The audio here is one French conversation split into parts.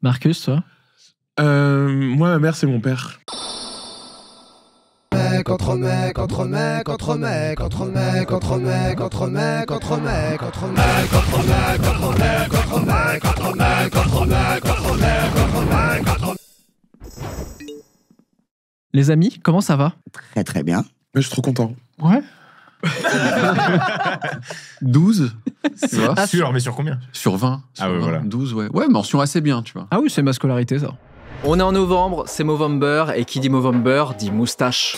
Marcus, toi? Moi, ma mère, c'est mon père. Contre mec, contre mec, contre mec, contre mec, contre mec, contre mec, contre mec, contre mec, contre mec, contre mec, contre mec, contre mec, contre mec, contre mec, contre mec, contre mec. Les amis, comment ça va? Très très bien. Mais je suis trop content. Ouais. 12, tu vois, Ah, Sûr, mais sur combien? sur 20. Ah sur ouais, 20, voilà. 12, ouais. Ouais, mention assez bien, tu vois. Ah oui, c'est ma scolarité, ça. On est en novembre, c'est Movember, et qui dit Movember dit moustache.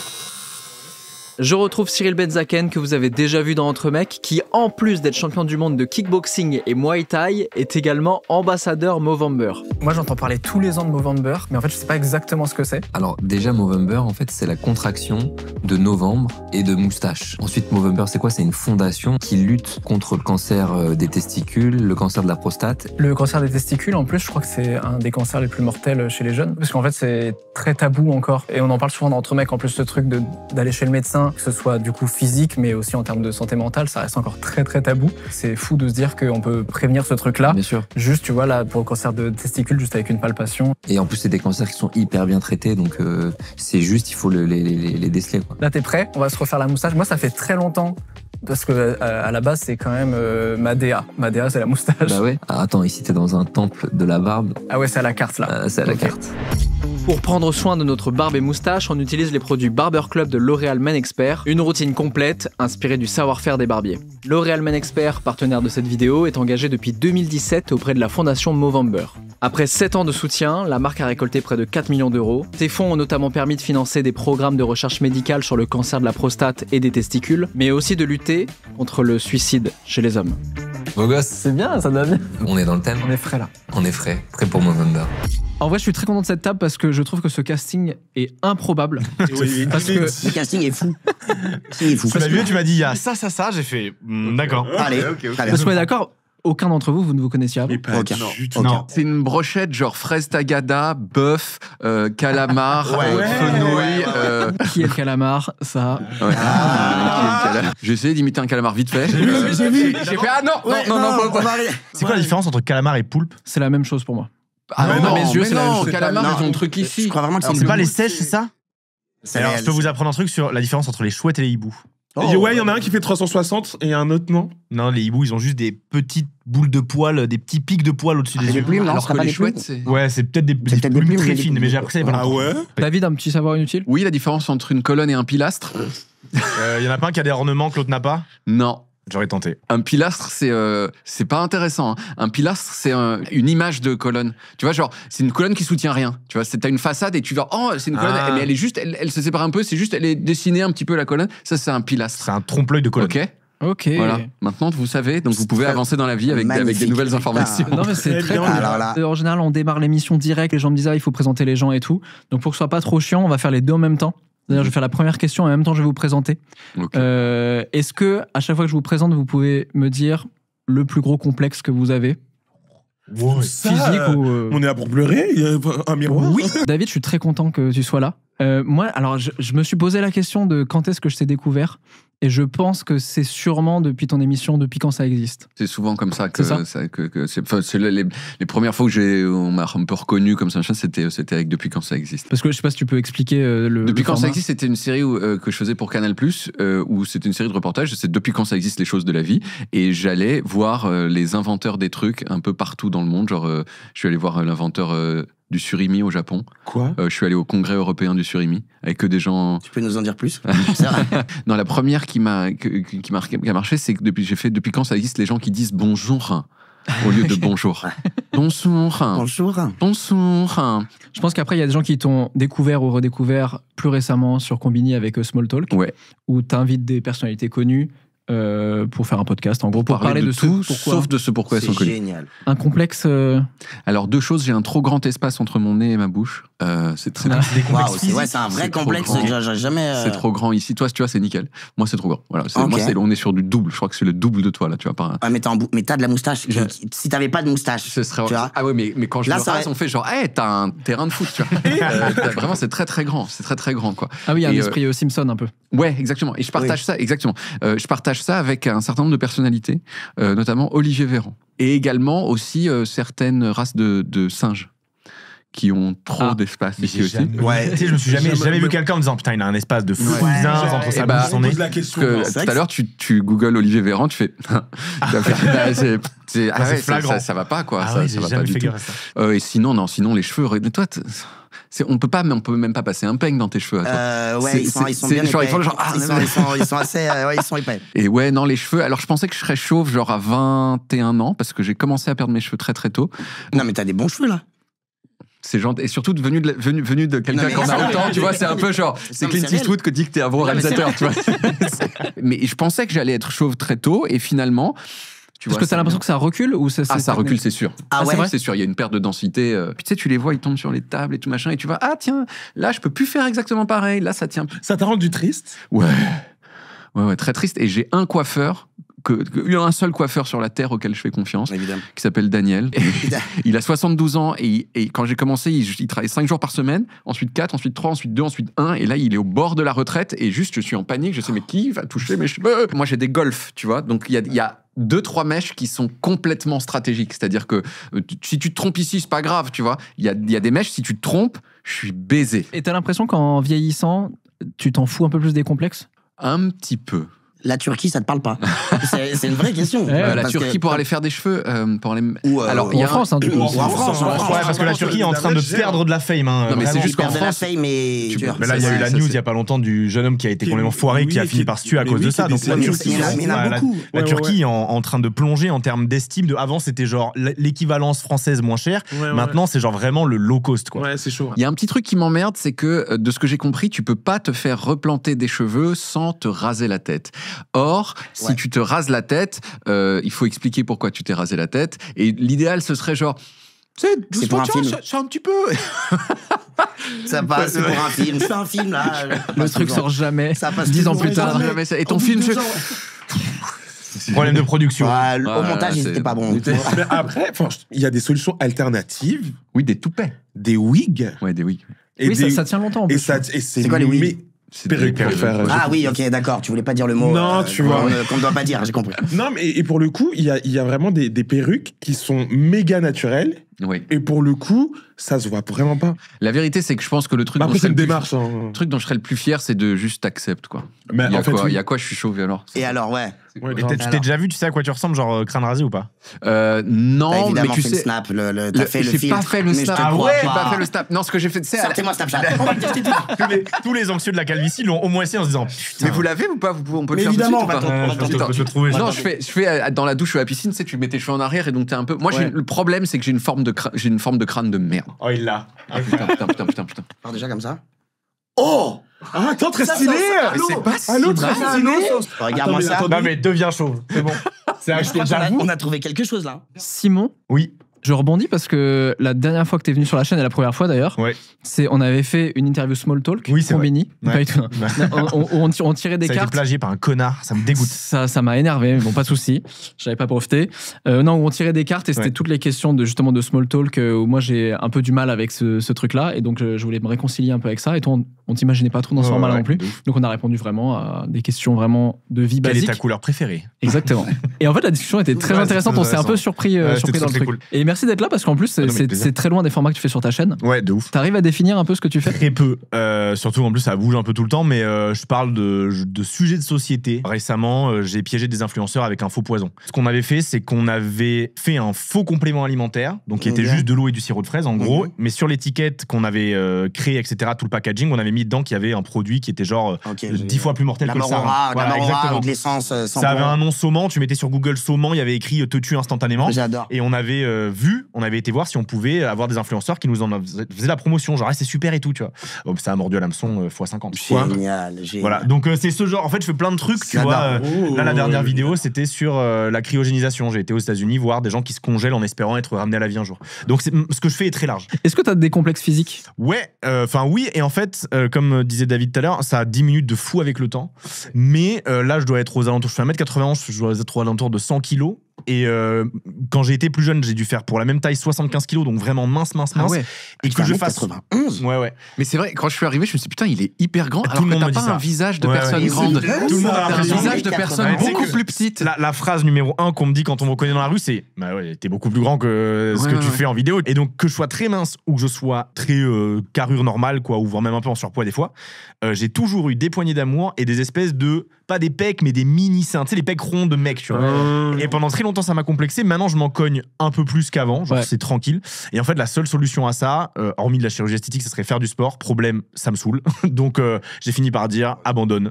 Je retrouve Cyril Benzaken, que vous avez déjà vu dans Entre Mecs, qui, en plus d'être champion du monde de kickboxing et Muay Thai, est également ambassadeur Movember. Moi, j'entends parler tous les ans de Movember, mais en fait, je sais pas exactement ce que c'est. Alors déjà, Movember, en fait, c'est la contraction de novembre et de moustache. Ensuite, Movember, c'est quoi? C'est une fondation qui lutte contre le cancer des testicules, le cancer de la prostate. Le cancer des testicules, en plus, je crois que c'est un des cancers les plus mortels chez les jeunes, parce qu'en fait, c'est très tabou encore. Et on en parle souvent dans Entre Mecs, en plus, ce truc d'aller chez le médecin, que ce soit du coup physique, mais aussi en termes de santé mentale, ça reste encore très très tabou. C'est fou de se dire qu'on peut prévenir ce truc-là. Bien sûr. Juste, tu vois, là, pour le cancer de testicules, juste avec une palpation. Et en plus, c'est des cancers qui sont hyper bien traités, donc c'est juste, il faut les déceler, quoi. Là, t'es prêt? On va se refaire la moustache. Moi, ça fait très longtemps, parce que à la base, c'est quand même ma DA. Ma DA, c'est la moustache. Bah ouais. Ah, attends, ici, t'es dans un temple de la barbe. Ah ouais, c'est à la carte, là. C'est à la Ok. carte. Pour prendre soin de notre barbe et moustache, on utilise les produits Barber Club de L'Oréal Men Expert, une routine complète inspirée du savoir-faire des barbiers. L'Oréal Men Expert, partenaire de cette vidéo, est engagé depuis 2017 auprès de la fondation Movember. Après 7 ans de soutien, la marque a récolté près de 4 millions d'euros. Ces fonds ont notamment permis de financer des programmes de recherche médicale sur le cancer de la prostate et des testicules, mais aussi de lutter contre le suicide chez les hommes. Beau gosse. C'est bien, ça donne bien. On est dans le thème. On est frais là. On est frais. Prêt pour Movember. En vrai, je suis très content de cette table parce que je trouve que ce casting est improbable. Parce que Le casting est fou. Il est fou. Tu m'as vu, tu m'as dit il y a ça, j'ai fait d'accord. Allez, très bien. parce qu'on est d'accord, aucun d'entre vous, vous ne vous connaissiez avant. Mais pas Aucun. du tout. Non. C'est une brochette genre fraise tagada, bœuf, calamar, Ouais. fenouil. Qui est le calamar? Ça. Ouais. Qui est le calamar. J'ai essayé d'imiter un calamar vite fait. J'ai vu. J'ai fait ah non, Ouais, non, on pas. va aller. C'est quoi la différence entre calamar et poulpe? C'est la même chose pour moi. Ah Mais non, non, mes yeux, mais c'est non, la même chose. c'est Calamar, pas- ils ont non. le truc ici. Je crois vraiment que Alors, c'est C'est le pas les goût. sèches, c'est ça? C'est Alors, réel. je peux vous apprendre un truc sur la différence entre les chouettes et les hiboux. Et ouais, il y en a un qui fait 360 et un autre non. Non, les hiboux, ils ont juste des petites boules de poils, des petits pics de poils au-dessus des Les yeux. plumes, non, Alors ce serait que pas les les plumes. chouettes, c'est. Ouais, c'est peut-être des peut-être des plumes plumes, très mais des fines, mais j'ai plumes. appris ça il y a pas Ah longtemps. ouais. David, un petit savoir inutile? Oui, la différence entre une colonne et un pilastre? Il y en a pas un qui a des ornements que l'autre n'a pas? Non. J'aurais tenté. Un pilastre, c'est pas intéressant. Hein. Un pilastre, c'est une image de colonne. Tu vois, genre, c'est une colonne qui soutient rien. Tu vois, t'as une façade et tu vois, oh, c'est une colonne, Ah. mais elle est juste, elle se sépare un peu, c'est juste, elle est dessinée un petit peu la colonne. Ça, c'est un pilastre. C'est un trompe-l'œil de colonne. Ok. Ok. Voilà. Maintenant, vous savez, donc vous pouvez Très avancer dans la vie avec des magnifique. nouvelles informations. Non, mais c'est Très très bien. cool. Alors là. En général, on démarre l'émission direct, les gens me disent, ah, il faut présenter les gens et tout. Donc, pour que ce soit pas trop chiant, on va faire les deux en même temps. C'est-à-dire, je vais faire la première question et en même temps, je vais vous présenter. Ok. Est-ce que, à chaque fois que je vous présente, vous pouvez me dire le plus gros complexe que vous avez? Physique ou. On est là pour pleurer. Il y a un miroir. Oui. David, je suis très content que tu sois là. Moi, alors, je me suis posé la question de quand est-ce que je t'ai découvert. Et je pense que c'est sûrement depuis ton émission, depuis quand ça existe. C'est souvent comme ça que C'est ça. c'est les premières fois où on m'a un peu reconnu comme ça, c'était avec Depuis quand ça existe. Parce que je sais pas si tu peux expliquer Depuis quand ça format. existe, c'était une série que je faisais pour Canal+, où c'était une série de reportages. C'est depuis quand ça existe les choses de la vie. Et j'allais voir les inventeurs des trucs un peu partout dans le monde. Genre, je suis allé voir l'inventeur du surimi au Japon. Quoi? Je suis allé au congrès européen du surimi avec que des gens. Tu peux nous en dire plus? C'est vrai. Non, la première qui a marché, c'est que j'ai fait depuis quand ça existe les gens qui disent bonjour au lieu de bonjour. Bonjour. Bonjour. Bonjour. Je pense qu'après, il y a des gens qui t'ont découvert ou redécouvert plus récemment sur Combini avec Small Talk, Ouais. où tu invites des personnalités connues pour faire un podcast, en gros, pour parler de tout, ce pourquoi. sauf de ce pourquoi elles sont C'est connues. génial. Un complexe. Alors, deux choses, j'ai un trop grand espace entre mon nez et ma bouche. C'est très C'est des complexes Waouh, physiques. c'est un vrai c'est trop complexe grand. que j'ai jamais. C'est trop grand ici. Toi, tu vois, c'est nickel. Moi, c'est trop grand. Voilà. Ok. Moi, on est sur du double. Je crois que c'est le double de toi, là, tu vois. Par... Ah, mais t'as de la moustache. Si t'avais pas de moustache, Ce serait... tu vois. Ah ouais, mais quand je Là, le ça rase, va- on fait genre, hey, t'as un terrain de foot, tu vois. Vraiment, c'est très, très grand. C'est très, très grand, quoi. Ah oui, il y a un Et, esprit Simpson un peu. Ouais, exactement. Et je partage ça, exactement. Je partage ça avec un certain nombre de personnalités, notamment Olivier Véran. Et également aussi certaines races de singes. qui ont trop d'espace Mais ici j'ai aussi. jamais- Ouais. Tu sais, je me suis jamais vu quelqu'un en disant putain, il a un espace de fou entre sa Et bah, bouche et son nez. pose la question. Que C'est tout vrai à que l'heure, tu googles Olivier Véran, tu fais. Tu vas faire- bah, c'est flagrant. ça va pas, quoi. Ah ça, ouais, ça j'ai va pas jamais du fait tout. gaffe à ça. Et sinon, les cheveux. Toi, on peut même pas passer un peigne dans tes cheveux. À toi. Ouais, ils sont bien genre, épais. Ils sont assez, ils sont épais. Et ouais, non, les cheveux. Alors, je pensais que je serais chauve, genre à 21 ans, parce que j'ai commencé à perdre mes cheveux très très tôt. Non, mais t'as des bons cheveux, là. C'est genre, et surtout venu de quelqu'un Non, mais- qu'on a autant, tu vois, c'est un peu genre, c'est mais Clint c'est Eastwood que dit que t'es un bon Non, mais c'est réalisateur, tu vois. Mais je pensais que j'allais être chauve très tôt, et finalement, tu Est-ce vois. que t'as l'impression que ça recule ou ça Ça recule, c'est sûr. Ah ouais. C'est sûr, il y a une perte de densité. Puis tu sais, tu les vois, ils tombent sur les tables et tout machin, et tu vas, ah tiens, là, je peux plus faire exactement pareil, là, ça tient. Ça t'a rendu triste? Ouais, très triste. Et j'ai un coiffeur, il y a un seul coiffeur sur la terre auquel je fais confiance, Évidemment. qui s'appelle Daniel. Il a 72 ans et quand j'ai commencé, il travaille 5 jours par semaine, ensuite 4, ensuite 3, ensuite 2, ensuite 1. Et là, il est au bord de la retraite et juste, je suis en panique. Je sais, mais qui va toucher mes cheveux? Moi, j'ai des golfs, tu vois. Donc, il y a 2-3 mèches qui sont complètement stratégiques. C'est-à-dire que si tu te trompes ici, c'est pas grave, tu vois. Il y a des mèches, si tu te trompes, je suis baisé. Et t'as l'impression qu'en vieillissant, tu t'en fous un peu plus des complexes? Un petit peu. La Turquie, ça te parle pas? C'est une vraie question. Ouais, La Parce Turquie que- pour aller faire des cheveux, pour aller. Alors, il y En a France, hein, du coup. Ou en en France, Ouais, parce que la Turquie est en train de perdre de la fame. Hein, Non, mais c'est vraiment. juste qu'en perdre de la France, fame, mais tu tu peux- vois, Mais là, il y a eu la Ça, news c'est- il y a pas longtemps du jeune homme qui a été complètement foiré, qui a fini par se tuer à cause de ça. Donc la Turquie, mais il y en a beaucoup. La Ouais, Turquie ouais. est en train de plonger en termes d'estime. Avant, c'était genre l'équivalence française moins chère. Ouais. Maintenant, c'est genre vraiment le low cost, quoi. Ouais, c'est chaud. Il y a un petit truc qui m'emmerde, c'est que, de ce que j'ai compris, tu peux pas te faire replanter des cheveux sans te raser la tête. Or, si Ouais. tu te rases la tête, il faut expliquer pourquoi tu t'es rasé la tête. Et l'idéal, ce serait genre, tu sais, C'est pour un doucement, film. c'est un petit peu. Ça passe, c'est pour un film. C'est un film, là. Le truc sort jamais. Ça passe 10 ans toujours plus tard. jamais. Et ton film, Problème de production. Ouais, au Voilà, montage, ils c'est- étaient pas bons. Mais après, il y a des solutions alternatives, Oui, des toupets. des wigs. Ouais, des wigs. Et Oui, des- ça tient longtemps en et plus. ça, et C'est quoi les wigs? mais- C'est Perruque, des pour faire, Ah oui, ok, d'accord. Tu voulais pas dire le mot. Non, tu vois. Qu'on ne doit pas dire, j'ai compris. Non, mais et pour le coup, il y a vraiment des perruques qui sont méga naturelles. Oui. Et pour le coup, ça se voit vraiment pas. La vérité, c'est que je pense que le truc, Bah, dont après, je serais c'est une le plus- démarche. Hein. le truc dont je serais le plus fier, c'est de juste t'accepter, quoi. Mais Il y a en fait, quoi, oui. il y a quoi, je suis chauve et alors? Et alors, ouais. Ouais, Et grave. tu t'es déjà vu, tu sais à quoi tu ressembles, genre crâne rasé ou pas? Non, T'as mais évidemment tu fait le sais. snap, t'as fait le J'ai filtre. pas fait le mais je te snap. crois J'ai pas. pas fait le snap. Non, ce que j'ai fait, c'est. Sortez-moi Snapchat. On va le tester tout de suite. Tous les anxieux de la calvitie l'ont au moins essayé en se disant putain. Mais vous l'avez ou pas? On peut le Mais faire tout de évidemment, suite ou on va pas on va je peux te trouver. Non, je fais dans la douche ou à la piscine, tu sais, tu mets tes cheveux en arrière et donc t'es un peu. Moi, Ouais. le problème, c'est que j'ai une forme de crâne de merde. Oh, il l'a. Ah, putain. Alors déjà comme ça. Oh Ah, attends, très Ça, stylé ça, allô. C'est pas Allô, si très mal. stylé Regarde-moi mais ça. attendez. Non, mais deviens chauve. C'est bon. C'est Je crois j'avoue. qu'on a trouvé quelque chose là. Simon, Oui. je rebondis parce que la dernière fois que t'es venu sur la chaîne, et la première fois d'ailleurs, Ouais. on avait fait une interview Small Talk, Oui, c'est Combini. vrai. Pas du tout. On tirait des Ça a été cartes. plagié par un connard, ça me dégoûte. Ça m'a énervé, mais bon, pas de souci. J'avais pas profité. Non, où on tirait des cartes et c'était Ouais. toutes les questions de justement de small talk où moi j'ai un peu du mal avec ce truc-là et donc je voulais me réconcilier un peu avec ça. Et toi, on t'imaginait pas trop dans ce Ouais, format-là ouais, non plus. de ouf. Donc on a répondu vraiment à des questions vraiment de vie Quelle est basique. ta couleur préférée? Exactement. Et en fait, la discussion était très Ouais, intéressante. c'était On s'est un peu intéressant. surpris, Ouais, surpris c'était dans le très truc. cool. Et merci d'être là parce qu'en plus, Ah non, mais plaisir. c'est très loin des formats que tu fais sur ta chaîne. Ouais, de ouf. T'arrives à définir un peu ce que tu fais? Très peu. Surtout en plus, ça bouge un peu tout le temps, mais je parle de sujets de société. Récemment, j'ai piégé des influenceurs avec un faux poison. Ce qu'on avait fait, c'est qu'on avait fait un faux complément alimentaire, donc qui était Ok. juste de l'eau et du sirop de fraise, en gros. Mhm. Mais sur l'étiquette qu'on avait créé, etc., tout le packaging, on avait mis dedans qu'il y avait un produit qui était genre Ok, 10 fois plus mortel La que le sarin. Morora, Voilà, exactement. avec l'essence sans Ça avait plomb. un nom saumon, tu mettais sur Google saumon, il y avait écrit te tue instantanément. J'adore. Et on avait on avait été voir si on pouvait avoir des influenceurs qui nous en faisaient la promotion, genre ah, c'est super et tout, tu vois. Bon, ça a mordu à l'hameçon x50. Génial, génial. Voilà, donc c'est ce genre, en fait je fais plein de trucs, tu vois. Oh. Là la dernière vidéo c'était sur la cryogénisation, j'ai été aux États-Unis voir des gens qui se congèlent en espérant être ramenés à la vie un jour. Donc ce que je fais est très large. Est-ce que t'as des complexes physiques? Ouais, enfin oui, et en fait, comme disait David tout à l'heure, ça diminue de fou avec le temps. Mais là, je dois être aux alentours, je fais 1m91, je dois être aux alentours de 100 kilos. Et quand j'ai été plus jeune, j'ai dû faire pour la même taille 75 kilos, donc vraiment mince. Ah ouais. Et que je fasse 91. Ouais. Mais c'est vrai, quand je suis arrivé, je me suis dit, putain, il est hyper grand, Tout alors le que monde t'as me dit pas ça. un visage de Ouais, personne ouais. grande. Tout le monde a T'as un l'impression visage de 80. personne Ouais, tu sais beaucoup que plus petite. La phrase numéro 1 qu'on me dit quand on me reconnaît dans la rue, c'est bah ouais, t'es beaucoup plus grand que ce que tu fais en vidéo. Et donc que je sois très mince ou que je sois très carrure normale, quoi, ou voire même un peu en surpoids des fois, j'ai toujours eu des poignées d'amour et des espèces de, pas des pecs, mais des mini seins, tu sais, les pecs ronds de mecs, tu vois. Et pendant très longtemps, ça m'a complexé. Maintenant, je m'en cogne un peu plus qu'avant, genre c'est tranquille. Et en fait, la seule solution à ça, hormis de la chirurgie esthétique, ça serait faire du sport. Problème, ça me saoule. Donc j'ai fini par dire abandonne.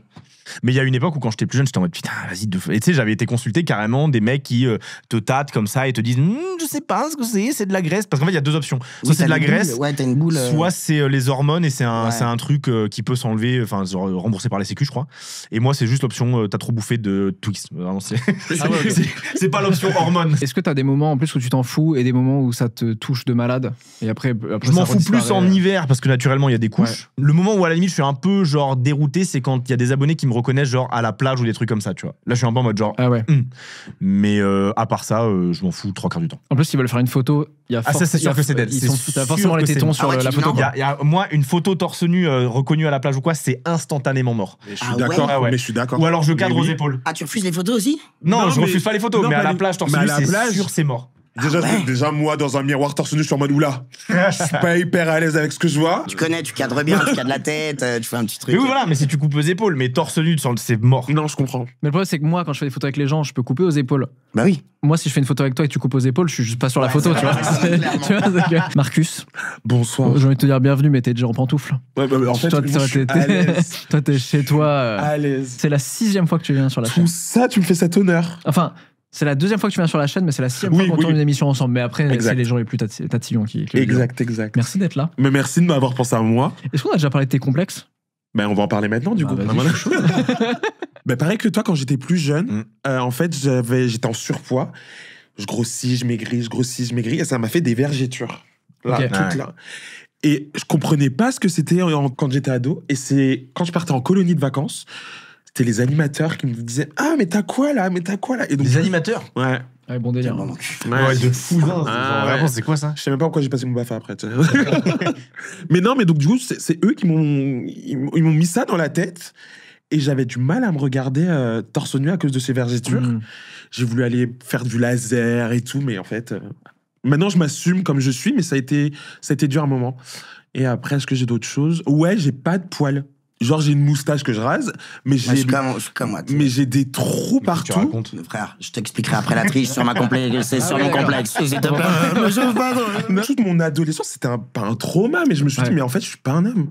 Mais il y a une époque où quand j'étais plus jeune, j'étais en mode putain, vas-y. Et tu sais, j'avais été consulté carrément des mecs qui te tâtent comme ça et te disent je sais pas ce que c'est de la graisse. Parce qu'en fait, il y a deux options. Soit c'est de la graisse, t'as une boule. soit c'est les hormones et c'est un truc qui peut s'enlever, enfin, remboursé par la Sécu, je crois. Et moi, c'est juste l'option t'as trop bouffé de Twix. Vraiment, c'est pas l'option hormones. Est-ce que t'as des moments en plus où tu t'en fous et des moments où ça te touche de malade et après Je m'en ça fous plus redisparaît, en hiver parce que naturellement il y a des couches. Le moment où à la limite je suis un peu genre dérouté, c'est quand il y a des abonnés qui me reconnaissent genre à la plage ou des trucs comme ça, tu vois. Là je suis un peu en mode genre. Ah ouais. Mais à part ça, je m'en fous 3/4 du temps. En plus, ils veulent faire une photo. Ça c'est sûr que c'est dead. T'as forcément les tétons sur la photo. Moi, une photo torse nu reconnue à la plage ou quoi, c'est instantanément mort. Mais je suis d'accord. Mais je suis d'accord. Ou alors je cadre aux épaules. Ah, tu refuses les photos aussi? Non, je mais- refuse pas les photos, non, mais à mais la les- plage torse mais à nu, la c'est plage- sûr, c'est mort. Déjà, moi, dans un miroir torse nu, je suis en mode oula. Je suis pas hyper à l'aise avec ce que je vois. Tu connais, tu cadres bien, tu cadres la tête, tu fais un petit truc. Mais oui, voilà, mais si tu coupes aux épaules, mais torse nu, c'est mort. Non, je comprends. Mais le problème, c'est que moi, quand je fais des photos avec les gens, je peux couper aux épaules. Bah oui. Moi, si je fais une photo avec toi et que tu coupes aux épaules, je suis juste pas sur la photo, tu vois. Tu vois, c'est que- Marcus, Bonsoir. j'ai envie de te dire bienvenue, mais t'es déjà en pantoufle. Ouais, bah, en fait, toi, moi, je suis à l'aise. toi, t'es chez toi. À l'aise. C'est la 6e fois que tu viens sur la chaîne. Tout ça, tu me fais cet honneur. Enfin, c'est la 2e fois que tu viens sur la chaîne, mais c'est la 6e fois qu'on tourne une émission ensemble. Mais après, Exact. c'est les gens les plus tatillons qui le diront. Exact. Merci d'être là. Mais merci de m'avoir pensé à moi. Est-ce qu'on a déjà parlé de tes complexes? Ben, on va en parler maintenant, du coup. vas-y, Ah, voilà. je suis chaud. Ben, pareil que toi, quand j'étais plus jeune, en fait, j'étais en surpoids. Je grossis, je maigris, et ça m'a fait des vergetures. Là, Ok. toutes là. Et je comprenais pas ce que c'était quand j'étais ado. Et c'est quand je partais en colonie de vacances, c'était les animateurs qui me disaient ah mais t'as quoi là, et donc Les animateurs. ouais. Ouais, bon délire. Ouais, de fou. Ah, Vraiment, ouais. c'est quoi ça? Je sais même pas pourquoi j'ai passé mon BAFA après. Tu sais. Mais non, mais donc du coup, c'est eux qui m'ont mis ça dans la tête. Et j'avais du mal à me regarder torse nu à cause de ces vergetures. J'ai voulu aller faire du laser et tout, mais en fait, maintenant je m'assume comme je suis, mais ça a été dur un moment. Et après, est-ce que j'ai d'autres choses? Ouais, j'ai pas de poils. Genre, j'ai une moustache que je rase, mais Moi, je suis comme moi. tu sais. mais j'ai des trous Tu partout. racontes. Frère, je t'expliquerai après la triche sur ma complexe. C'est sur mon complexe. S'il te plaît. Toute mon adolescence, c'était pas un trauma, mais je me suis dit, Ouais. mais en fait, je suis pas un homme.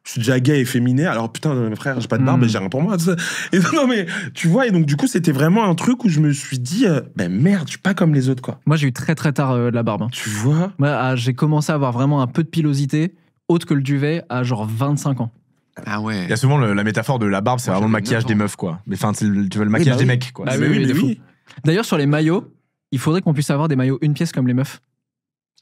Je suis déjà gay et féminin, alors putain, frère, j'ai pas de barbe et j'ai rien pour moi. Ça. Et non, mais tu vois, et donc du coup, c'était vraiment un truc où je me suis dit, ben merde, je suis pas comme les autres, quoi. Moi, j'ai eu très très tard de la barbe. Hein. Tu vois? Moi, j'ai commencé à avoir vraiment un peu de pilosité, haute que le duvet, à genre 25 ans. Ah ouais. Il y a souvent la métaphore de la barbe, c'est Moi, vraiment le j'avais maquillage 9 des ans. meufs, quoi. Mais enfin, tu veux le maquillage bah des oui. mecs, quoi. Bah Mais oui, mais de fou. D'ailleurs, sur les maillots, il faudrait qu'on puisse avoir des maillots une pièce comme les meufs.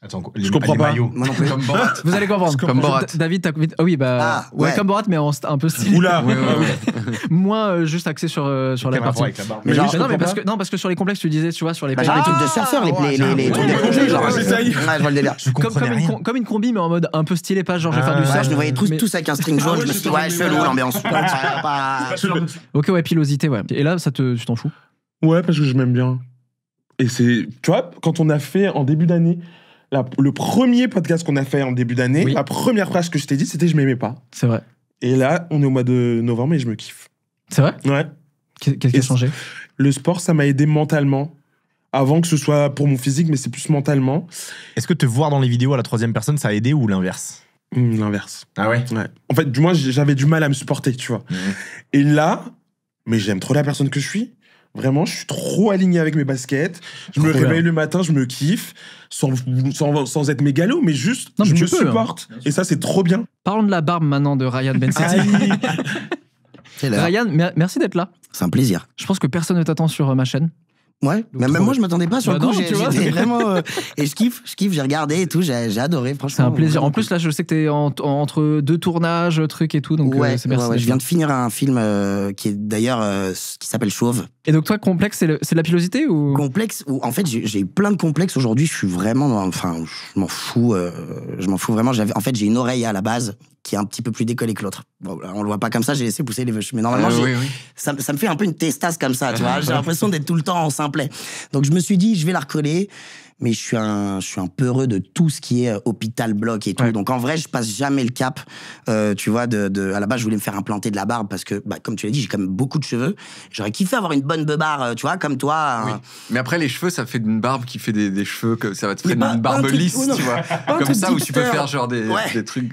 Attends, Je comprends les pas. maillots. Moi non plus. Comme Borat. Vous allez comprendre. Comme Borat. David, t'as... Ah oui, bah... Ah, ouais, ouais. comme Borat, mais un peu stylé. Oula! Ouais, ouais, ouais. Moins juste axé sur la Quel rapport partie. avec la barbe? Mais Mais genre, oui, je non, mais comprends parce que sur les complexes, tu disais, tu vois, sur les Bah, genre les trucs de surfeurs, les trucs de plongée, genre. c'est ça, Ouais, je vois le délire. Je comprenais rien. comme une combi, mais en mode un peu stylé, pas genre je vais faire du Ouais, surf. je nous voyais mais- tous avec un string jaune. Je me suis dit, ouais, chelou l'ambiance. Ok, ouais, pilosité, ouais. Et là, tu t'en fous. Ouais, parce que je m'aime bien. Et c'est, tu vois, quand on a fait en début d'année, le premier podcast qu'on a fait en début d'année, Oui. la première phrase que je t'ai dit, c'était je m'aimais pas. C'est vrai. Et là, on est au mois de novembre et je me kiffe. C'est vrai? Ouais. Qu'est-ce qui a Et changé? Le sport, ça m'a aidé mentalement. Avant que ce soit pour mon physique, mais c'est plus mentalement. Est-ce que te voir dans les vidéos à la troisième personne, ça a aidé ou l'inverse? L'inverse. Ah ouais? Ouais. En fait, du moins, j'avais du mal à me supporter, tu vois. Et là, mais j'aime trop la personne que je suis. Vraiment, je suis trop aligné avec mes baskets. Je me Trop réveille bien. le matin, je me kiffe, sans être mégalo, mais juste, Non, mais je tu me peux, hein. supporte. Et ça, c'est trop bien. Parlons de la barbe maintenant de Ryan Bensetti. C'est l'heure. Ryan, merci d'être là. C'est un plaisir. Je pense que personne ne t'attend sur ma chaîne. Ouais, mais même moi je m'attendais pas sur Bah le coup, non, tu vois, j'étais c'est- vraiment et je kiffe, j'ai regardé et tout, j'ai adoré franchement. C'est un plaisir. En vraiment plus, là, je sais que t'es entre deux tournages, trucs et tout, donc ouais, c'est merci. je viens de finir un film qui est d'ailleurs qui s'appelle Chauve, Et donc toi, complexe, c'est la pilosité ou Complexe, en fait, j'ai eu plein de complexes. Aujourd'hui, je suis vraiment... Enfin, je m'en fous vraiment. En fait, j'ai une oreille à la base qui est un petit peu plus décollée que l'autre. Bon, on le voit pas comme ça, j'ai laissé pousser les cheveux. Mais normalement, oui. Ça me fait un peu une testasse comme ça, tu vois. J'ai l'impression d'être tout le temps en simplet. Donc, je me suis dit, je vais la recoller. Mais je suis un peureux de tout ce qui est hôpital, bloc et tout. Ouais. Donc, en vrai, je passe jamais le cap. Tu vois, à la base, je voulais me faire implanter de la barbe parce que, comme tu l'as dit, j'ai quand même beaucoup de cheveux. J'aurais kiffé avoir une bonne beubare, tu vois, comme toi. Oui. Mais après, les cheveux, ça fait une barbe qui fait des cheveux, ça va te faire une barbe lisse, tu vois. Comme ça, où tu peux faire genre des trucs.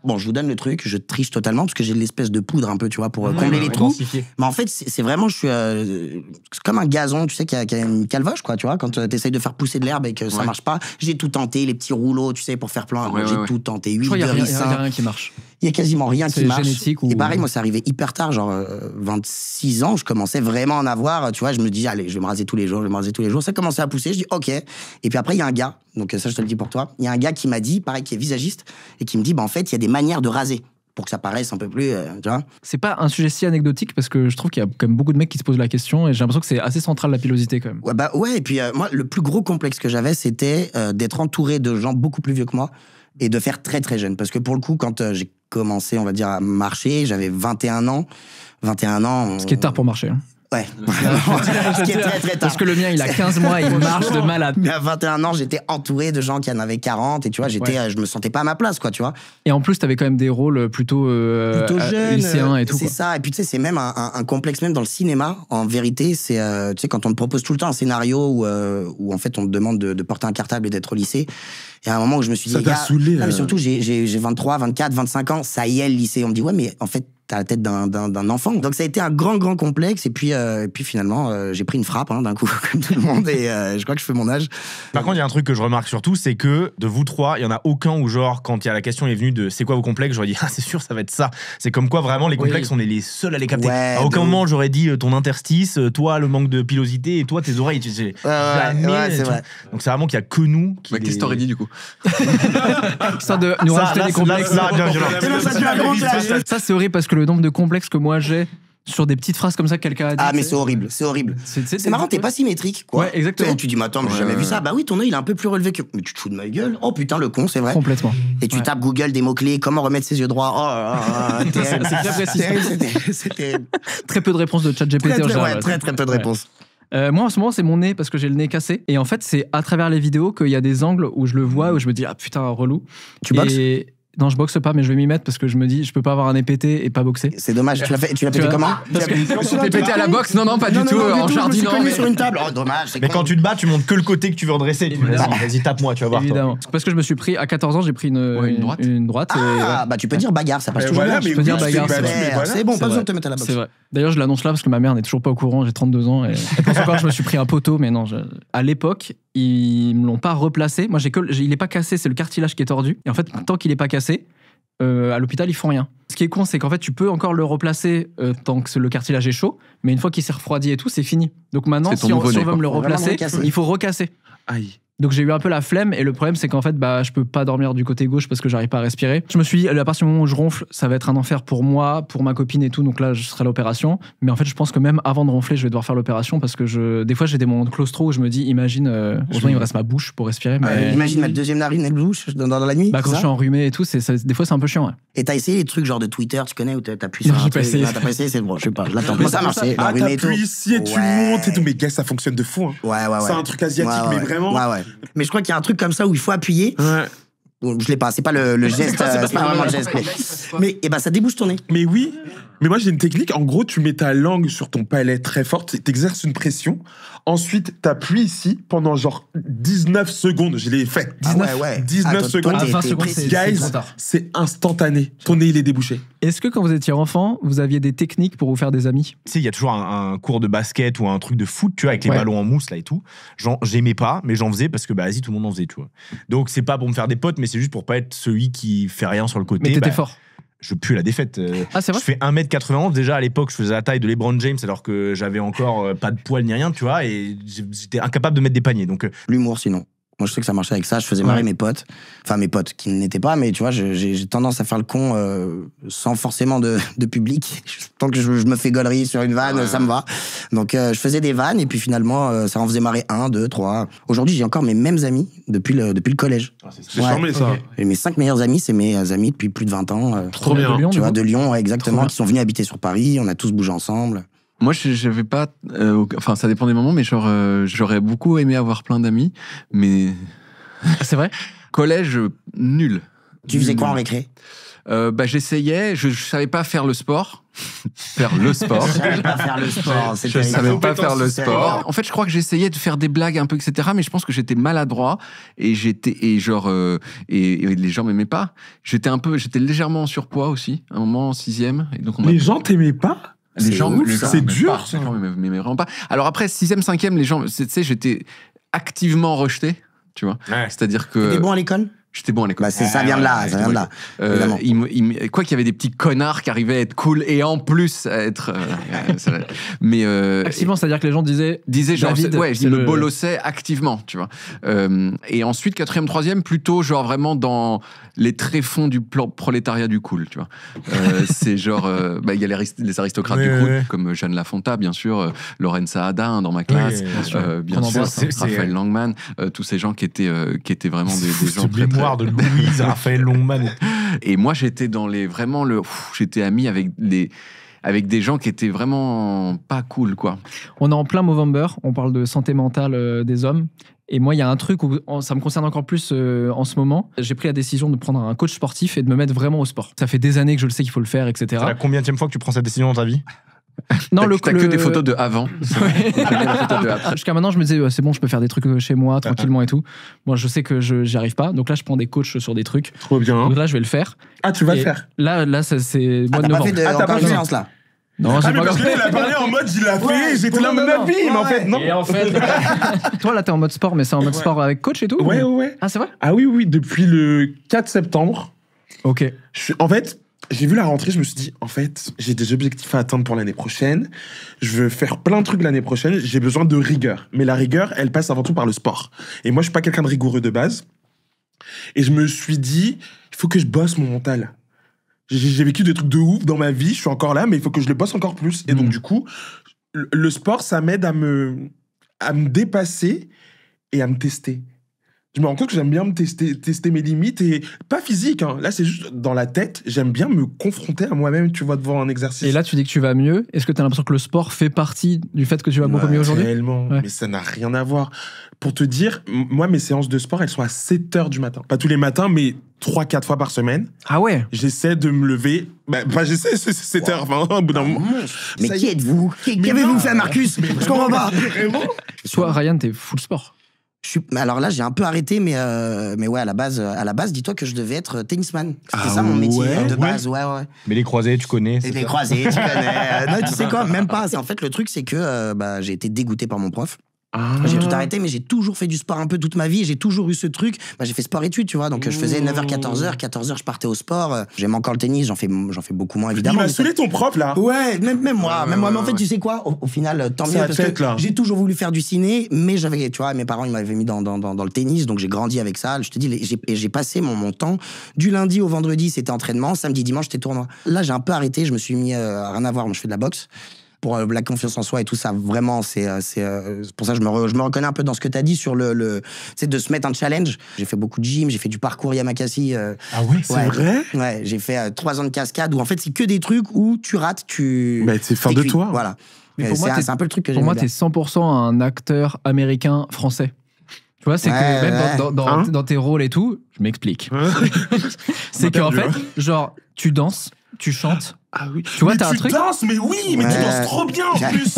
Bon, je vous donne le truc, je triche totalement parce que j'ai l'espèce de poudre un peu, tu vois, pour combler les trous. Mais en fait, c'est vraiment, je suis c'est comme un gazon, tu sais, qui a une calvoche, quoi, tu vois, quand t'essayes de faire pousser de l'herbe et que ça marche pas. J'ai tout tenté, les petits rouleaux, tu sais, pour faire plein. J'ai tout tenté, huile de ricin. Il y a rien qui marche. Il y a quasiment rien qui marche. Génétique ou... Et pareil, moi, c'est arrivé hyper tard, genre 26 ans, je commençais vraiment à en avoir, tu vois, je me dis, allez, je vais me raser tous les jours. Ça commençait à pousser, je dis, ok. Et puis après, il y a un gars, donc ça, je te le dis pour toi, il y a un gars qui m'a dit, pareil, qui est visagiste, et qui me dit, en fait, il y a des manières de raser. Pour que ça paraisse un peu plus, tu vois. C'est pas un sujet si anecdotique parce que je trouve qu'il y a quand même beaucoup de mecs qui se posent la question et j'ai l'impression que c'est assez central la pilosité quand même. Ouais, et puis moi, le plus gros complexe que j'avais, c'était d'être entouré de gens beaucoup plus vieux que moi et de faire très très jeune. Parce que pour le coup, quand j'ai commencé, on va dire, à marcher, j'avais 21 ans. Ce qui est tard pour marcher. Hein. Ouais, ce qui est très très tard. Parce que le mien, il a 15 mois, il marche de malade. Mais à 21 ans, j'étais entouré de gens qui en avaient 40 et tu vois, je me sentais pas à ma place, quoi, tu vois. Et en plus, t'avais quand même des rôles plutôt jeunes, lycéens et tout. C'est ça, et puis tu sais, c'est même un complexe même dans le cinéma. En vérité, c'est, tu sais, quand on te propose tout le temps un scénario où en fait on te demande de porter un cartable et d'être au lycée. Il y a un moment où je me suis dit, ça t'a saoulé. Mais surtout, j'ai 23, 24, 25 ans, ça y est, le lycée. On me dit, ouais, mais en fait, t'as la tête d'un enfant. Donc ça a été un grand complexe. Et puis finalement, j'ai pris une frappe d'un coup, comme tout le monde. Et je crois que je fais mon âge. Par contre, il y a un truc que je remarque surtout, c'est que de vous trois, il y en a aucun où genre, quand la question est venue de c'est quoi vos complexes, j'aurais dit, ah, c'est sûr, ça va être ça. C'est comme quoi vraiment, les complexes, on est les seuls à les capter. Ouais, à aucun moment, j'aurais dit ton interstice, toi, le manque de pilosité, et toi, tes oreilles. Tu sais, c'est vrai. Donc c'est vraiment qu'il y a que nous qui. Qu'est-ce que t'aurais dit du coup? Ça de nous rajouter des complexes. Ça, c'est horrible parce que le nombre de complexes que moi j'ai sur des petites phrases comme ça que quelqu'un a dit. Ah, mais c'est horrible. C'est marrant, t'es pas symétrique, quoi. Ouais, exactement. Tu dis, mais attends, j'ai jamais vu ça. Bah oui, ton œil, il est un peu plus relevé que. Mais tu te fous de ma gueule. Oh putain, le con, c'est vrai. Complètement. Et tu tapes Google des mots-clés, comment remettre ses yeux droits. Oh, c'est très précis. C'était. Très peu de réponses de ChatGPT en général. Très peu de réponses. Moi en ce moment c'est mon nez parce que j'ai le nez cassé et en fait c'est à travers les vidéos qu'il y a des angles où je le vois où je me dis ah putain relou. Tu boxes? Non, je boxe pas, mais je vais m'y mettre parce que je me dis, je peux pas avoir un nez pété et pas boxer. C'est dommage. Tu l'as pété comment? Tu l'as pété à la boxe? Non, pas du tout. En jardinant. Je me suis sur une table. Oh, dommage. Mais quand tu te bats, tu montres que le côté que tu veux redresser. Vas-y, tape-moi, tu vas voir. Évidemment. Parce que je me suis pris, à 14 ans, j'ai pris une droite. Ah, bah tu peux dire bagarre, ça passe toujours bien. Je peux dire bagarre. C'est bon, pas besoin de te mettre à la boxe. C'est vrai. D'ailleurs, je l'annonce là parce que ma mère n'est toujours pas au courant, j'ai 32 ans. Et elle pense encore que je me suis pris un poteau, mais non. À l'époque, ils me l'ont pas replacé. Moi, il est pas cassé, c'est le cartilage qui est tordu. Et en fait, tant qu'il est pas cassé, à l'hôpital, ils font rien. Ce qui est con, c'est qu'en fait, tu peux encore le replacer tant que le cartilage est chaud, mais une fois qu'il s'est refroidi et tout, c'est fini. Donc maintenant, si on veut me le replacer, il faut recasser. Aïe. Donc j'ai eu un peu la flemme et le problème c'est qu'en fait je peux pas dormir du côté gauche parce que j'arrive pas à respirer. Je me suis dit à partir du moment où je ronfle ça va être un enfer pour moi, pour ma copine et tout, donc là je serai à l'opération. Mais en fait je pense que même avant de ronfler je vais devoir faire l'opération parce que des fois j'ai des moments de claustro où je me dis imagine heureusement il me reste ma bouche pour respirer. Mais... imagine ma deuxième narine et bouche dans la nuit. Quand je suis enrhumé et tout, des fois c'est un peu chiant. Ouais. Et t'as essayé les trucs genre de Twitter, tu connais, où t'appuies sur un truc. T'as pas essayé, c'est bon, je sais pas, je l'attends. Moi ça a marché. Ah t'appuies ici et tu montes et tout, mais gars ça fonctionne de fou. Ouais. C'est un truc asiatique mais vraiment. Ouais. Mais je crois qu'il y a un truc comme ça où il faut appuyer. Ouais. Bon, je l'ai pas, c'est pas le geste, c'est pas vraiment le geste. Mais ça débouche ton nez. Mais oui, mais moi j'ai une technique. En gros, tu mets ta langue sur ton palais très forte, t'exerces une pression. Ensuite, t'appuies ici pendant genre 19 secondes. Je l'ai fait. 19 secondes. 20 secondes, Guys, c'est instantané. Ton nez, il est débouché. Est-ce que quand vous étiez enfant, vous aviez des techniques pour vous faire des amis? Tu sais, il y a toujours un cours de basket ou un truc de foot, tu vois, avec les ballons en mousse là et tout. J'aimais pas, mais j'en faisais parce que vas-y, tout le monde en faisait, tu vois. Donc c'est pas pour me faire des potes, mais c'est juste pour pas être celui qui fait rien sur le côté. Mais t'étais fort. Je pue la défaite. C'est vrai. Je fais 1m91. Déjà, à l'époque, je faisais la taille de LeBron James alors que j'avais encore pas de poils ni rien, tu vois, et j'étais incapable de mettre des paniers. Donc, l'humour, sinon. Moi, je sais que ça marchait avec ça. Je faisais marrer mes potes. Enfin, mes potes qui n'étaient pas, mais tu vois, j'ai tendance à faire le con sans forcément de public. Tant que je me fais gaulerie sur une vanne, ça me va. Donc, je faisais des vannes et puis finalement, ça en faisait marrer 1, 2, 3. Aujourd'hui, j'ai encore mes mêmes amis depuis le collège. C'est charmé, ça. Et mes 5 meilleurs amis, c'est mes amis depuis plus de 20 ans. Trop bien. De Lyon, Tu vois, de Lyon, ouais, Trop exactement, bien. qui sont venus habiter sur Paris. On a tous bougé ensemble. Moi, j'avais pas. Enfin, ça dépend des moments, mais genre, j'aurais beaucoup aimé avoir plein d'amis, mais. C'est vrai? Collège, nul. Tu faisais quoi en récré? J'essayais, je savais pas faire le sport. Faire le sport. Je savais pas faire le sport. Je savais pas faire le sport. En fait, je crois que j'essayais de faire des blagues un peu, etc. Mais je pense que j'étais maladroit et les gens m'aimaient pas. J'étais légèrement en surpoids aussi, à un moment en 6e. Et donc Les gens t'aimaient pas? les gens c'est m'aimaient dur, pas. ça. Les gens m'aimaient vraiment pas. Alors après, 6e, 5e, les gens, tu sais, j'étais activement rejeté, tu vois. Ouais. C'est-à-dire que. T'étais bon à l'école? J'étais bon à l'école. Bah, ça vient de là, ça vient de là. Évidemment. Quoi qu'il y avait des petits connards qui arrivaient à être cool et en plus à être. Mais. Activement, c'est-à-dire que les gens disaient genre, David, je me bolossais activement, tu vois. Et ensuite, 4e, 3e, plutôt genre vraiment dans les tréfonds du prolétariat du cool, tu vois. C'est genre, il y a les aristocrates du cool, comme Jeanne Lafonta, bien sûr, Lorraine Saada dans ma classe, bien sûr, Raphaël Langman, tous ces gens qui étaient vraiment des gens très, très... de Louise, Raphaël Longman. Et moi, j'étais j'étais ami avec des gens qui étaient vraiment pas cool, quoi. On est en plein Movember, on parle de santé mentale des hommes. Et moi, il y a un truc où ça me concerne encore plus en ce moment. J'ai pris la décision de prendre un coach sportif et de me mettre vraiment au sport. Ça fait des années que je le sais qu'il faut le faire, etc. C'est la combienième fois que tu prends cette décision dans ta vie? Non, T'as que des photos de avant. Jusqu'à maintenant, je me disais, c'est bon, je peux faire des trucs chez moi, tranquillement et tout. Moi, je sais que j'y arrive pas. Donc là, je prends des coachs sur des trucs. Trop bien. Donc là, je vais le faire. Ah, tu vas Et le faire? Là, c'est mois de T'as pas novembre. fait de t'as pas encore une fait- séance là? Non, j'ai Ah, mais pas parce que là, il a parlé en mode, il l'a fait, j'étais là, non, mon non. avis, mais en fait, non. Et en fait, toi, là, t'es en mode sport, mais c'est en mode sport avec coach et tout? Ouais, ou- ouais. Ah, c'est vrai? Ah oui, depuis le 4 septembre, Ok. en fait, j'ai vu la rentrée, je me suis dit, en fait, j'ai des objectifs à atteindre pour l'année prochaine. Je veux faire plein de trucs l'année prochaine. J'ai besoin de rigueur. Mais la rigueur, elle passe avant tout par le sport. Et moi, je suis pas quelqu'un de rigoureux de base. Et je me suis dit, il faut que je bosse mon mental. J'ai vécu des trucs de ouf dans ma vie, je suis encore là, mais il faut que je le bosse encore plus. Et donc, du coup, le sport, ça m'aide à me dépasser et à me tester. Je me rends compte que j'aime bien me tester mes limites, et pas physique, hein. Là, c'est juste dans la tête. J'aime bien me confronter à moi-même, tu vois, devant un exercice. Et là, tu dis que tu vas mieux. Est-ce que tu as l'impression que le sport fait partie du fait que tu vas beaucoup mieux aujourd'hui? Réellement, Ouais. mais ça n'a rien à voir. Pour te dire, moi, mes séances de sport, elles sont à 7h du matin. Pas tous les matins, mais 3-4 fois par semaine. Ah ouais? J'essaie de me lever. J'essaie, c'est 7h. Enfin, au bout d'un moment. Mais Ça y qui est. êtes-vous? Mais Qu'avez-vous non. fait, Marcus? Je comprends pas. Vraiment? Toi, Ryan, t'es full sport. Alors là, j'ai un peu arrêté, mais ouais, à la base, dis-toi que je devais être tennisman. C'était Ah ça mon métier ouais? de base, ouais. Mais les croisés, tu connais. Et c'est les ça. croisés, tu connais. Non, tu sais quoi, même pas. En fait, le truc, c'est que j'ai été dégoûté par mon prof. J'ai tout arrêté, mais j'ai toujours fait du sport un peu toute ma vie. J'ai toujours eu ce truc. J'ai fait sport-études, tu vois. Donc, je faisais 9h, 14h. 14h, je partais au sport. J'aime encore le tennis. J'en fais beaucoup moins, Il évidemment. m'a mais saoulé ton prof, là. Ouais, même moi. Mais en fait, ouais. tu sais quoi, au final, tant C'est mieux, la parce tête, que là. j'ai toujours voulu faire du ciné, mais j'avais, tu vois, mes parents, ils m'avaient mis dans le tennis, donc j'ai grandi avec ça. Je te dis, j'ai passé mon temps du lundi au vendredi, c'était entraînement, samedi, dimanche, c'était tournoi. Là, j'ai un peu arrté, je me suis mis à rien à voir. Moi, je fais de la boxe. Pour la confiance en soi et tout ça, vraiment, c'est pour ça que je me reconnais un peu dans ce que tu as dit sur c'est de se mettre un challenge. J'ai fait beaucoup de gym, j'ai fait du parcours Yamakasi. Ah oui, C'est vrai? Ouais, j'ai fait 3 ans de cascade où en fait c'est que des trucs où tu rates, C'est fin t'es de cuit. toi. Voilà. Mais pour moi, c'est un peu le truc que Pour j'aime moi, bien. t'es 100% un acteur américain français. Tu vois, c'est Ouais, que même ouais. Hein dans tes rôles et tout, je m'explique. C'est qu'en perdu, fait, genre, tu danses, tu chantes. Ah oui. Tu vois, Mais t'as un tu truc. danses, mais oui, mais tu Ouais. danses trop bien en plus.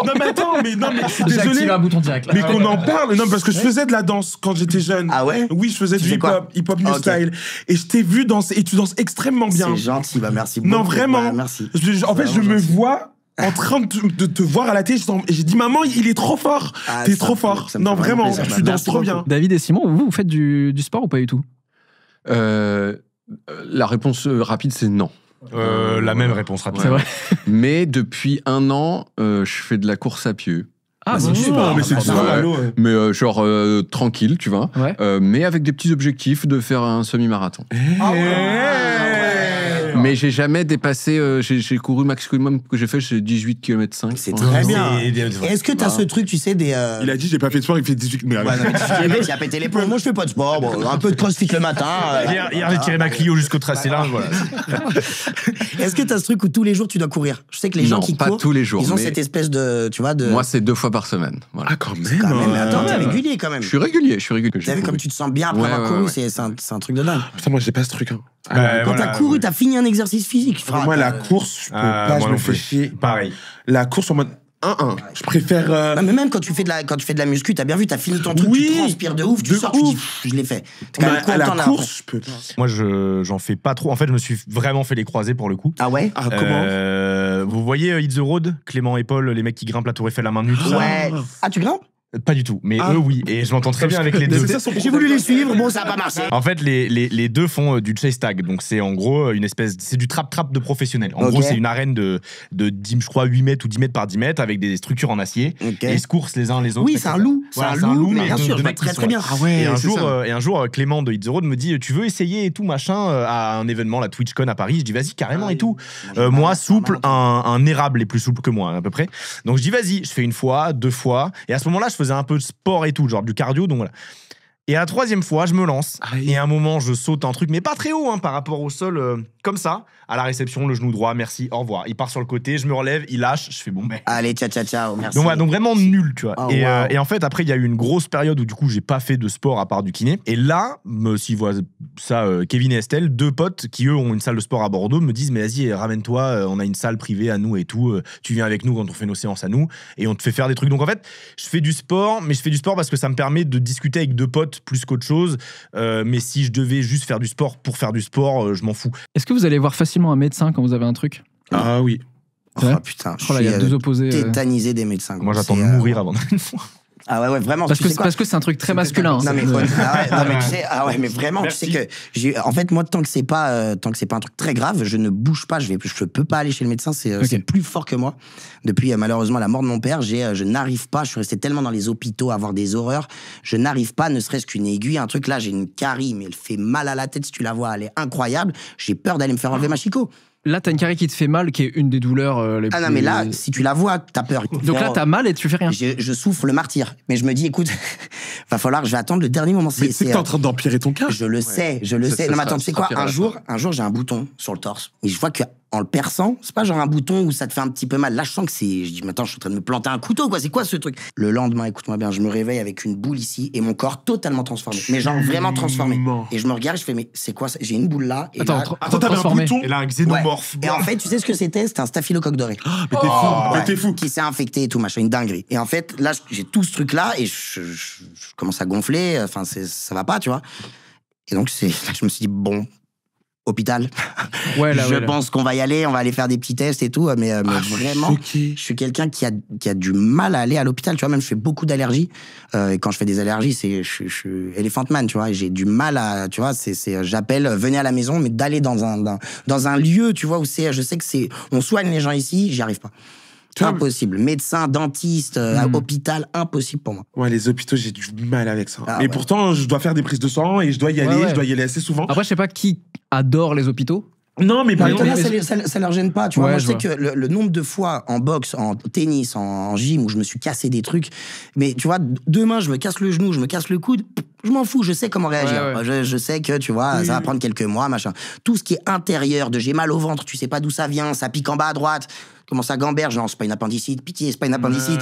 Non, mais attends, je suis J'ai activé désolé. un bouton direct. là. Mais qu'on en parle, non, parce que je faisais de la danse quand j'étais jeune. Ah ouais? Oui, je faisais Tu du fais quoi? hip-hop new Ok. style. Et je t'ai vu danser, et tu danses extrêmement bien. C'est gentil, merci beaucoup. Non, vraiment. Ouais, merci. En fait, je Vraiment me gentil. vois en train de te voir à la télé. J'ai dit, maman, il est trop fort. Ah, T'es ça trop me fait- fort. ça me Non, fait vraiment vraiment, plaisir. tu danses Merci trop beaucoup. bien. David et Simon, vous faites du sport ou pas du tout? La réponse rapide, c'est non. La même réponse rapide. C'est vrai. Mais depuis 1 an, je fais de la course à pied. Ah, c'est bon. super. mais c'est Ouais. super ballot. Mais genre tranquille, tu vois. Ouais. Mais avec des petits objectifs de faire un semi-marathon. Ouais. Mais j'ai jamais dépassé, j'ai couru maximum que j'ai fait, c'est 18 km 5. C'est très bien. C'est- Et est-ce que t'as ce truc, tu sais, des. Il a dit j'ai pas fait de sport, il fait 18. Mais Ouais, non, mais le mec, il a pété les plombs. Moi, je fais pas de sport. Bon, un peu de crossfit le matin. Hier, j'ai tiré ma Clio jusqu'au tracé là, voilà. Est-ce que t'as ce truc où tous les jours tu dois courir? Je sais que les gens Non, qui pas courent, tous les jours, ils ont mais- cette espèce de, tu vois, de. Moi, c'est 2 fois par semaine. Voilà. Ah, quand même. quand même. Mais attends, t'es régulier quand même. Je suis régulier. T'as vu comme tu te sens bien après Ouais, avoir ouais, couru, ouais. c'est un truc de dingue. Putain, moi, j'ai pas ce truc. Hein. Bah, Quand voilà, t'as couru, ouais. t'as fini un exercice physique. frère. Moi, la course, je peux Ah, pas, moi je me non fais plus. chier. Pareil. La course en mode 1-1. Je préfère. Non, mais même quand tu fais de la muscu, t'as bien vu, t'as fini ton truc, Oui, tu transpires de ouf, tu de sors, tu dis, ouf. je l'ai fait. T'es quand Mais même à content la d'avoir course, je peux pas. Moi, j'en fais pas trop. En fait, je me suis vraiment fait les croisés pour le coup. Ah ouais? Ah, comment Vous voyez Hit the Road, Clément et Paul, les mecs qui grimpent la tour Eiffel à main nue, tout ça Ouais. Ah, tu grimpes? Pas du tout, mais Ah. eux oui, et je m'entends très bien avec les deux. C'est ça, son J'ai voulu les suivre, bon, ça a pas marché. En fait, les deux font du chase tag, donc c'est en gros une espèce, c'est du trap-trap de professionnel. En Ok. gros, c'est une arène de 10, je crois 8 mètres ou 10 mètres par 10 mètres avec des structures en acier, Ok. et ils se coursent les uns les autres. Oui, etc. c'est un loup. Voilà, c'est un loup, mais mais bien de- sûr, de je vois mecs qui très sont très bien. Ah ouais, Et un c'est jour, ça. Clément de Hit the Road me dit tu veux essayer et tout machin à un événement, la TwitchCon à Paris. Je dis vas-y carrément et tout. Moi souple, un érable est plus souple que moi à peu près. Donc je dis vas-y, je fais une fois, 2 fois. Et à ce moment-là, je faisais un peu de sport et tout, genre du cardio. Donc voilà. Et à la 3e fois, je me lance. Aïe. Et à un moment, je saute un truc, mais pas très haut hein, par rapport au sol, comme ça. À la réception, le genou droit, merci, au revoir. Il part sur le côté, je me relève, il lâche, je fais bon, ben. Allez, ciao, ciao, ciao, merci. Donc voilà, donc vraiment nul, tu vois. Oh, et, wow. et en fait, après, il y a eu une grosse période où du coup, j'ai pas fait de sport à part du kiné. Et là, s'ils voient ça, Kevin et Estelle, 2 potes qui eux ont une salle de sport à Bordeaux, me disent mais vas-y, ramène-toi, on a une salle privée à nous et tout. Tu viens avec nous quand on fait nos séances à nous et on te fait faire des trucs. Donc en fait, je fais du sport, mais je fais du sport parce que ça me permet de discuter avec 2 potes plus qu'autre chose. Mais si je devais juste faire du sport pour faire du sport, je m'en fous. Est-ce que vous allez voir facilement un médecin quand vous avez un truc? Ah oui. Oh Ouais. putain, je Oh là, il y a suis deux opposés. tétanisé des médecins. Moi, j'attends de C'est, mourir avant d'aller le voir. Ah ouais, vraiment. Parce tu que sais quoi parce que c'est un truc très masculin. Non hein. mais, non, mais tu sais, ah ouais, mais vraiment, Merci. tu sais que en fait moi tant que c'est pas un truc très grave, je ne bouge pas, je peux pas aller chez le médecin, c'est Ok. c'est plus fort que moi. Depuis malheureusement la mort de mon père, je n'arrive pas, je suis resté tellement dans les hôpitaux à avoir des horreurs, je n'arrive pas, ne serait-ce qu'une aiguille, un truc là, j'ai une carie, mais elle fait mal à la tête si tu la vois, elle est incroyable. J'ai peur d'aller me faire enlever ma chicot. Là, t'as une carie qui te fait mal, qui est une des douleurs les Ah plus... non mais là, si tu la vois, t'as peur. Donc là, t'as mal et tu fais rien. Je souffle le martyr, mais je me dis écoute, va falloir, je vais attendre le dernier moment. Mais tu sais que t'es en train d'empirer ton cas. Je le sais, je le Ça- sais. ça Non, mais sera- attends, tu sais ça quoi? sera pire à la Un jour, j'ai un bouton sur le torse. Et je vois qu'en le perçant, c'est pas genre un bouton où ça te fait un petit peu mal. Là, je sens que c'est. Je dis, mais attends, je suis en train de me planter un couteau, quoi. C'est quoi ce truc? Le lendemain, écoute-moi bien, je me réveille avec une boule ici et mon corps totalement transformé. Mais genre vraiment transformé. Et je me regarde, je fais, mais c'est quoi ça? J'ai une boule là. Et Attends, là, Attends, t'avais un transformé. bouton. Et là, un ouais. xénomorphe. Et en fait, tu sais ce que c'était? C'était un staphylocoque doré. Mais t'es fou. Ouais, Mais t'es fou. Qui s'est infecté et tout, machin, une dinguerie. Et en fait, là, j'ai tout ce truc-là et je commence à gonfler. Enfin, ça va pas, tu vois. Et donc, je me suis dit, bon, hôpital. Ouais, là, Je ouais, là. pense qu'on va y aller, on va aller faire des petits tests et tout. Mais vraiment, Choqué. je suis quelqu'un qui a du mal à aller à l'hôpital. Tu vois, même je fais beaucoup d'allergies. Et quand je fais des allergies, je suis Elephant Man, tu vois. Et j'ai du mal à, tu vois, j'appelle, venez à la maison, mais d'aller dans un lieu, tu vois, où je sais que on soigne les gens ici, j'y arrive pas. Tu vois, Impossible. Médecin, dentiste, hôpital, impossible pour moi. Ouais, les hôpitaux, j'ai du mal avec ça. Ah Mais ouais. pourtant, je dois faire des prises de sang et je dois y aller, Ouais, ouais. je dois y aller assez souvent. Après, je sais pas qui adore les hôpitaux. Non, mais par Mais- exemple, Ça leur gêne pas, tu vois. Ouais, Moi, je je sais que le nombre de fois en boxe, en tennis, en gym, où je me suis cassé des trucs, mais tu vois, demain, je me casse le genou, je me casse le coude, je m'en fous, je sais comment réagir. Ouais. Je sais que, tu vois, ça va prendre quelques mois, machin. Tout ce qui est intérieur, de j'ai mal au ventre, tu sais pas d'où ça vient, ça pique en bas à droite, comment ça gamberge, non, c'est pas une appendicite, pitié, c'est pas une appendicite.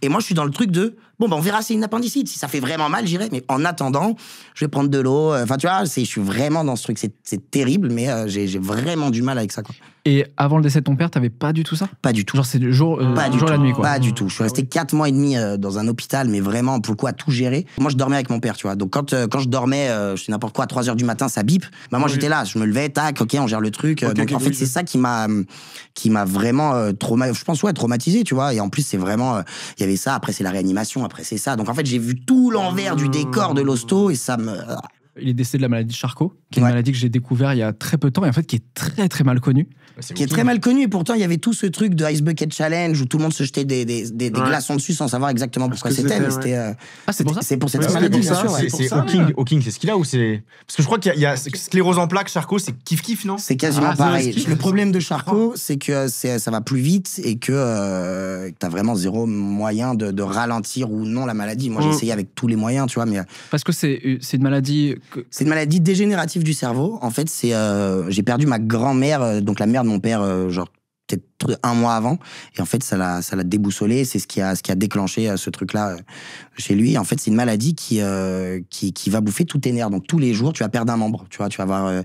Et moi, je suis dans le truc de, bon, ben, on verra si c'est une appendicite. Si ça fait vraiment mal, j'irai. Mais en attendant, je vais prendre de l'eau. Enfin, tu vois, je suis vraiment dans ce truc. C'est terrible, mais j'ai vraiment du mal avec ça, quoi. Et avant le décès de ton père, t'avais pas du tout ça? Pas du tout. Genre, c'est le jour, Pas du jour tout. la nuit, quoi. Pas du tout. Je suis resté 4 mois et demi dans un hôpital, mais vraiment, pour le coup, à tout gérer. Moi, je dormais avec mon père, tu vois. Donc, quand je dormais, je sais n'importe quoi, à 3 heures du matin, ça bip. Bah, moi, j'étais là. Je me levais, tac, ok, on gère le truc. Ok, Donc, ok, en fait, oui, c'est ça qui m'a vraiment traumatisé, tu vois. Et en plus, c'est vraiment, il y avait ça. Après, c'est la réanimation. Après, c'est ça. Donc, en fait, j'ai vu tout l'envers du décor de l'hosto et ça me. Il est décédé de la maladie de Charcot, qui est une maladie que j'ai découvert il y a très peu de temps et en fait qui est très très mal connue. Qui est très mal connu, et pourtant il y avait tout ce truc de Ice Bucket Challenge où tout le monde se jetait des glaçons dessus sans savoir exactement pourquoi c'était. Mais c'était. C'est pour ça. C'est pour cette maladie, bien sûr. C'est Hawking, c'est ce qu'il a ou c'est. Parce que je crois qu'il y a sclérose en plaques, Charcot, c'est kiff-kiff, non? C'est quasiment pareil. Le problème de Charcot, c'est que ça va plus vite et que t'as vraiment zéro moyen de ralentir ou non la maladie. Moi j'ai essayé avec tous les moyens, tu vois. Mais parce que c'est une maladie. C'est une maladie dégénérative du cerveau. En fait, j'ai perdu ma grand-mère, donc la mère de mon père, genre peut-être 1 mois avant, et en fait ça l'a déboussolé. C'est ce qui a déclenché ce truc-là chez lui. En fait, c'est une maladie qui va bouffer tous tes nerfs. Donc tous les jours, tu vas perdre un membre. Tu vois, tu vas avoir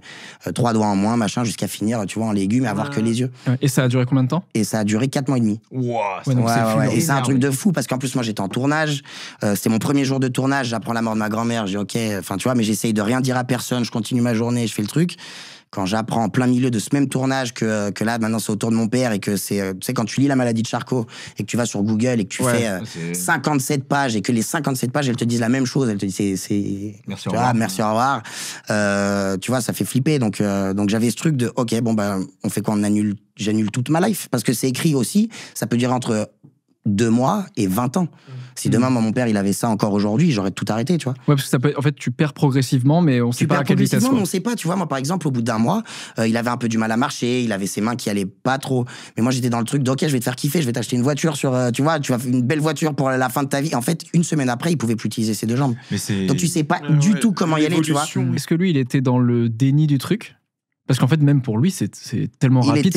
3 doigts en moins, machin, jusqu'à finir, tu vois, en légumes et avoir que les yeux. Et ça a duré combien de temps? Et ça a duré 4 mois et demi. Wow, et c'est un truc de fou parce qu'en plus moi j'étais en tournage. C'est mon premier jour de tournage. J'apprends la mort de ma grand-mère. J'ai ok, enfin tu vois, mais j'essaye de rien dire à personne. Je continue ma journée, je fais le truc. Quand j'apprends en plein milieu de ce même tournage que là, maintenant, c'est autour de mon père et que c'est, tu sais, quand tu lis la maladie de Charcot et que tu vas sur Google et que tu fais 57 pages et que les 57 pages, elles te disent la même chose. Elles te disent, merci, au revoir. Merci, au revoir. Tu vois, ça fait flipper. Donc j'avais ce truc de, ok, bon, ben, on fait quoi? J'annule toute ma life. Parce que c'est écrit aussi, ça peut durer entre 2 mois et 20 ans. Si demain, mon père, il avait ça encore aujourd'hui, j'aurais tout arrêté, tu vois. Ouais, parce que ça peut, en fait, tu perds progressivement, mais on sait pas à quelle vitesse. On sait pas, tu vois. Moi, par exemple, au bout d'1 mois, il avait un peu du mal à marcher, il avait ses mains qui allaient pas trop. Mais moi, j'étais dans le truc de, ok, je vais te faire kiffer, je vais t'acheter une voiture tu vas une belle voiture pour la fin de ta vie. En fait, 1 semaine après, il pouvait plus utiliser ses 2 jambes. Donc, tu sais pas du tout comment y aller, tu vois. Est-ce que lui, il était dans le déni du truc? Parce qu'en fait, même pour lui, c'est tellement rapide.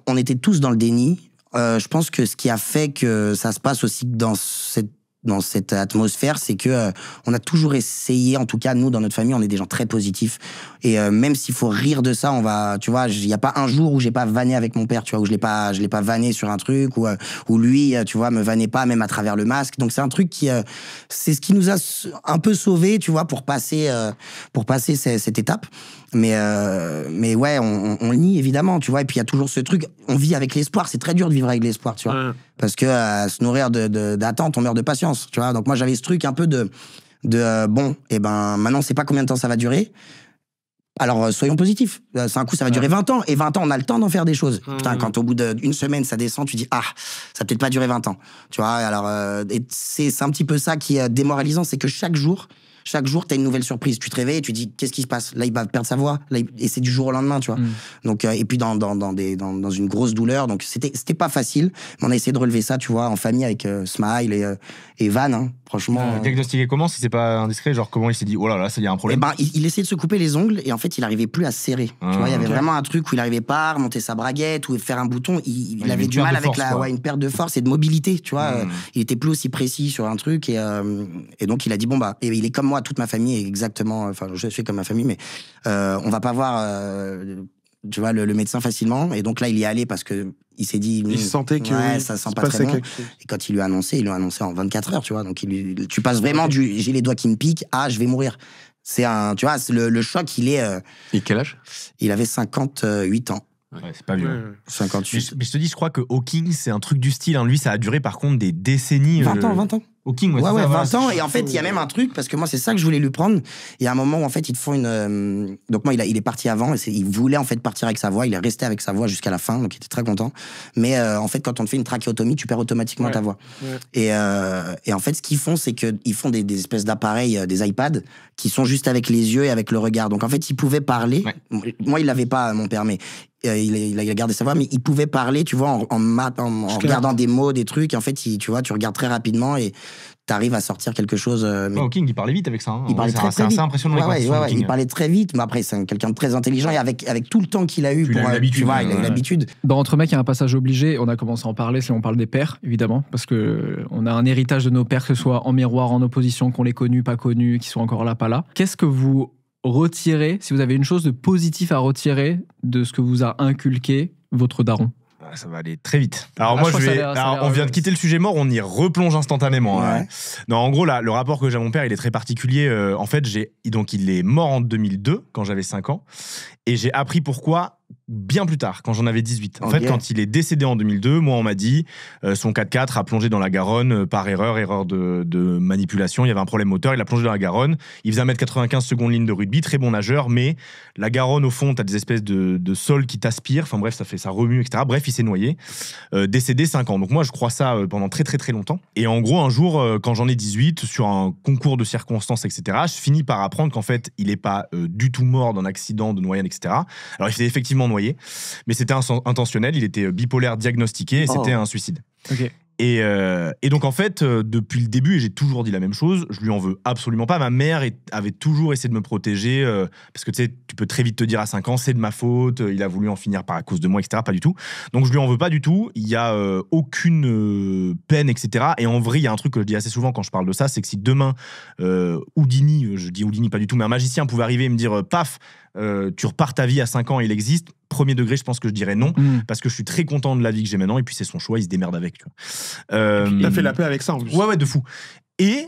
On était tous dans le déni. Je pense que ce qui a fait que ça se passe aussi dans cette atmosphère, c'est que on a toujours essayé, en tout cas nous dans notre famille, on est des gens très positifs et même s'il faut rire de ça, on va, tu vois, il y a pas un jour où j'ai pas vanné avec mon père, tu vois, où je l'ai pas vanné sur un truc où lui, tu vois, me vannait pas même à travers le masque. Donc c'est un truc c'est ce qui nous a un peu sauvés, tu vois, pour passer cette étape. Mais ouais, on le nie évidemment, tu vois. Et puis il y a toujours ce truc, on vit avec l'espoir. C'est très dur de vivre avec l'espoir, tu vois, parce que se nourrir d'attente, on meurt de patience, tu vois. Donc moi j'avais ce truc un peu de bon, et ben maintenant on sait pas combien de temps ça va durer. Alors soyons positifs. C'est un coup, ça va durer 20 ans, et 20 ans, on a le temps d'en faire des choses. Putain, quand au bout d'1 semaine ça descend, tu dis ça va peut-être pas durer 20 ans, tu vois. Alors c'est un petit peu ça qui est démoralisant, c'est que chaque jour, t'as une nouvelle surprise. Tu te réveilles et tu dis, qu'est-ce qui se passe? Là, il va perdre sa voix. Et c'est du jour au lendemain, tu vois. Donc, et puis dans une grosse douleur. Donc, c'était pas facile. Mais on a essayé de relever ça, tu vois, en famille avec Smile et Van, hein, franchement. Diagnostiqué comment, si c'est pas indiscret? Genre, comment il s'est dit, oh là là, ça y a un problème? Eh ben, il essayait de se couper les ongles et en fait, il arrivait plus à serrer. Tu vois, il y avait vraiment un truc où il arrivait pas à remonter sa braguette ou faire un bouton. Il avait du mal avec une perte de force et de mobilité, tu vois. Il était plus aussi précis sur un truc et donc, il a dit, bon, bah, et il est comme moi, toute ma famille est exactement, enfin, je suis comme ma famille, mais on va pas voir, tu vois, le médecin facilement. Et donc là, il y est allé parce que il s'est dit, il sentait que ça sent pas très bon. Et quand il lui a annoncé, en 24 heures, tu vois. Donc tu passes vraiment j'ai les doigts qui me piquent, je vais mourir. C'est tu vois, le choc, il est. Et quel âge? Il avait 58 ans. Ouais, c'est pas vieux. 58. Mais je te dis, je crois que Hawking, c'est un truc du style. Lui, ça a duré par contre des décennies. 20 ans. Hawking, ouais, 20 ans. Et en fait, il y a même un truc, parce que moi, c'est ça que je voulais lui prendre. Il y a un moment où, en fait, ils te font une. Donc, moi, il est parti avant. Il voulait, en fait, partir avec sa voix. Il est resté avec sa voix jusqu'à la fin. Donc, il était très content. Mais, en fait, quand on te fait une trachéotomie, tu perds automatiquement ta voix. Et en fait, ce qu'ils font, c'est qu'ils font des espèces d'appareils, des iPads, qui sont juste avec les yeux et avec le regard. Donc, en fait, il pouvait parler. Ouais. Moi, il l'avait pas, mon père, mais. Il a gardé sa voix, mais il pouvait parler, tu vois, en regardant des mots, des trucs. En fait, tu vois, tu regardes très rapidement et t'arrives à sortir quelque chose. Mais... Hawking, il parlait vite avec ça. Hein. Il parlait très vite. C'est impressionnant. Il parlait très vite, mais après, c'est quelqu'un de très intelligent et avec tout le temps qu'il a eu. Il a eu l'habitude. Dans Entre mecs, il y a un passage obligé. On a commencé à en parler, si on parle des pères, évidemment, parce que on a un héritage de nos pères, que ce soit en miroir, en opposition, qu'on les connus, pas connus, qui sont encore là, pas là. Qu'est-ce que vous retirez, si vous avez une chose de positif à retirer de ce que vous a inculqué votre daron? Ça va aller très vite. Alors moi, on vient de quitter le sujet mort, on y replonge instantanément. Ouais. Hein. Non, en gros, là, le rapport que j'ai à mon père, il est très particulier. En fait, donc il est mort en 2002, quand j'avais 5 ans. Et j'ai appris pourquoi bien plus tard, quand j'en avais 18. En Ok. fait, quand il est décédé en 2002, moi, on m'a dit son 4x4 a plongé dans la Garonne par erreur de manipulation. Il y avait un problème moteur, il a plongé dans la Garonne. Il faisait 1m95 seconde ligne de rugby, très bon nageur, mais la Garonne, au fond, t'as des espèces de sol qui t'aspirent. Enfin bref, ça remue, etc. Bref, il s'est noyé. Décédé 5 ans. Donc moi, je crois ça pendant très très très longtemps. Et en gros, un jour, quand j'en ai 18, sur un concours de circonstances, etc., je finis par apprendre qu'en fait, il n'est pas du tout mort d'un accident de noyade, etc. Alors, il s'était effectivement noyé, mais c'était intentionnel. Il était bipolaire diagnostiqué et c'était un suicide. Ok. Et donc, en fait, depuis le début, et j'ai toujours dit la même chose, je lui en veux absolument pas. Ma mère avait toujours essayé de me protéger, parce que tu sais, tu peux très vite te dire à 5 ans, c'est de ma faute, il a voulu en finir par à cause de moi, etc. Pas du tout. Donc, je lui en veux pas du tout. Il y a aucune peine, etc. Et en vrai, il y a un truc que je dis assez souvent quand je parle de ça, c'est que si demain, Houdini, je dis Houdini pas du tout, mais un magicien pouvait arriver et me dire, paf, tu repars ta vie à 5 ans, il existe. Premier degré, je pense que je dirais non, parce que je suis très content de la vie que j'ai maintenant, et puis c'est son choix, il se démerde avec. Tu vois. T'as fait la paix avec ça en plus. Ouais, de fou. Et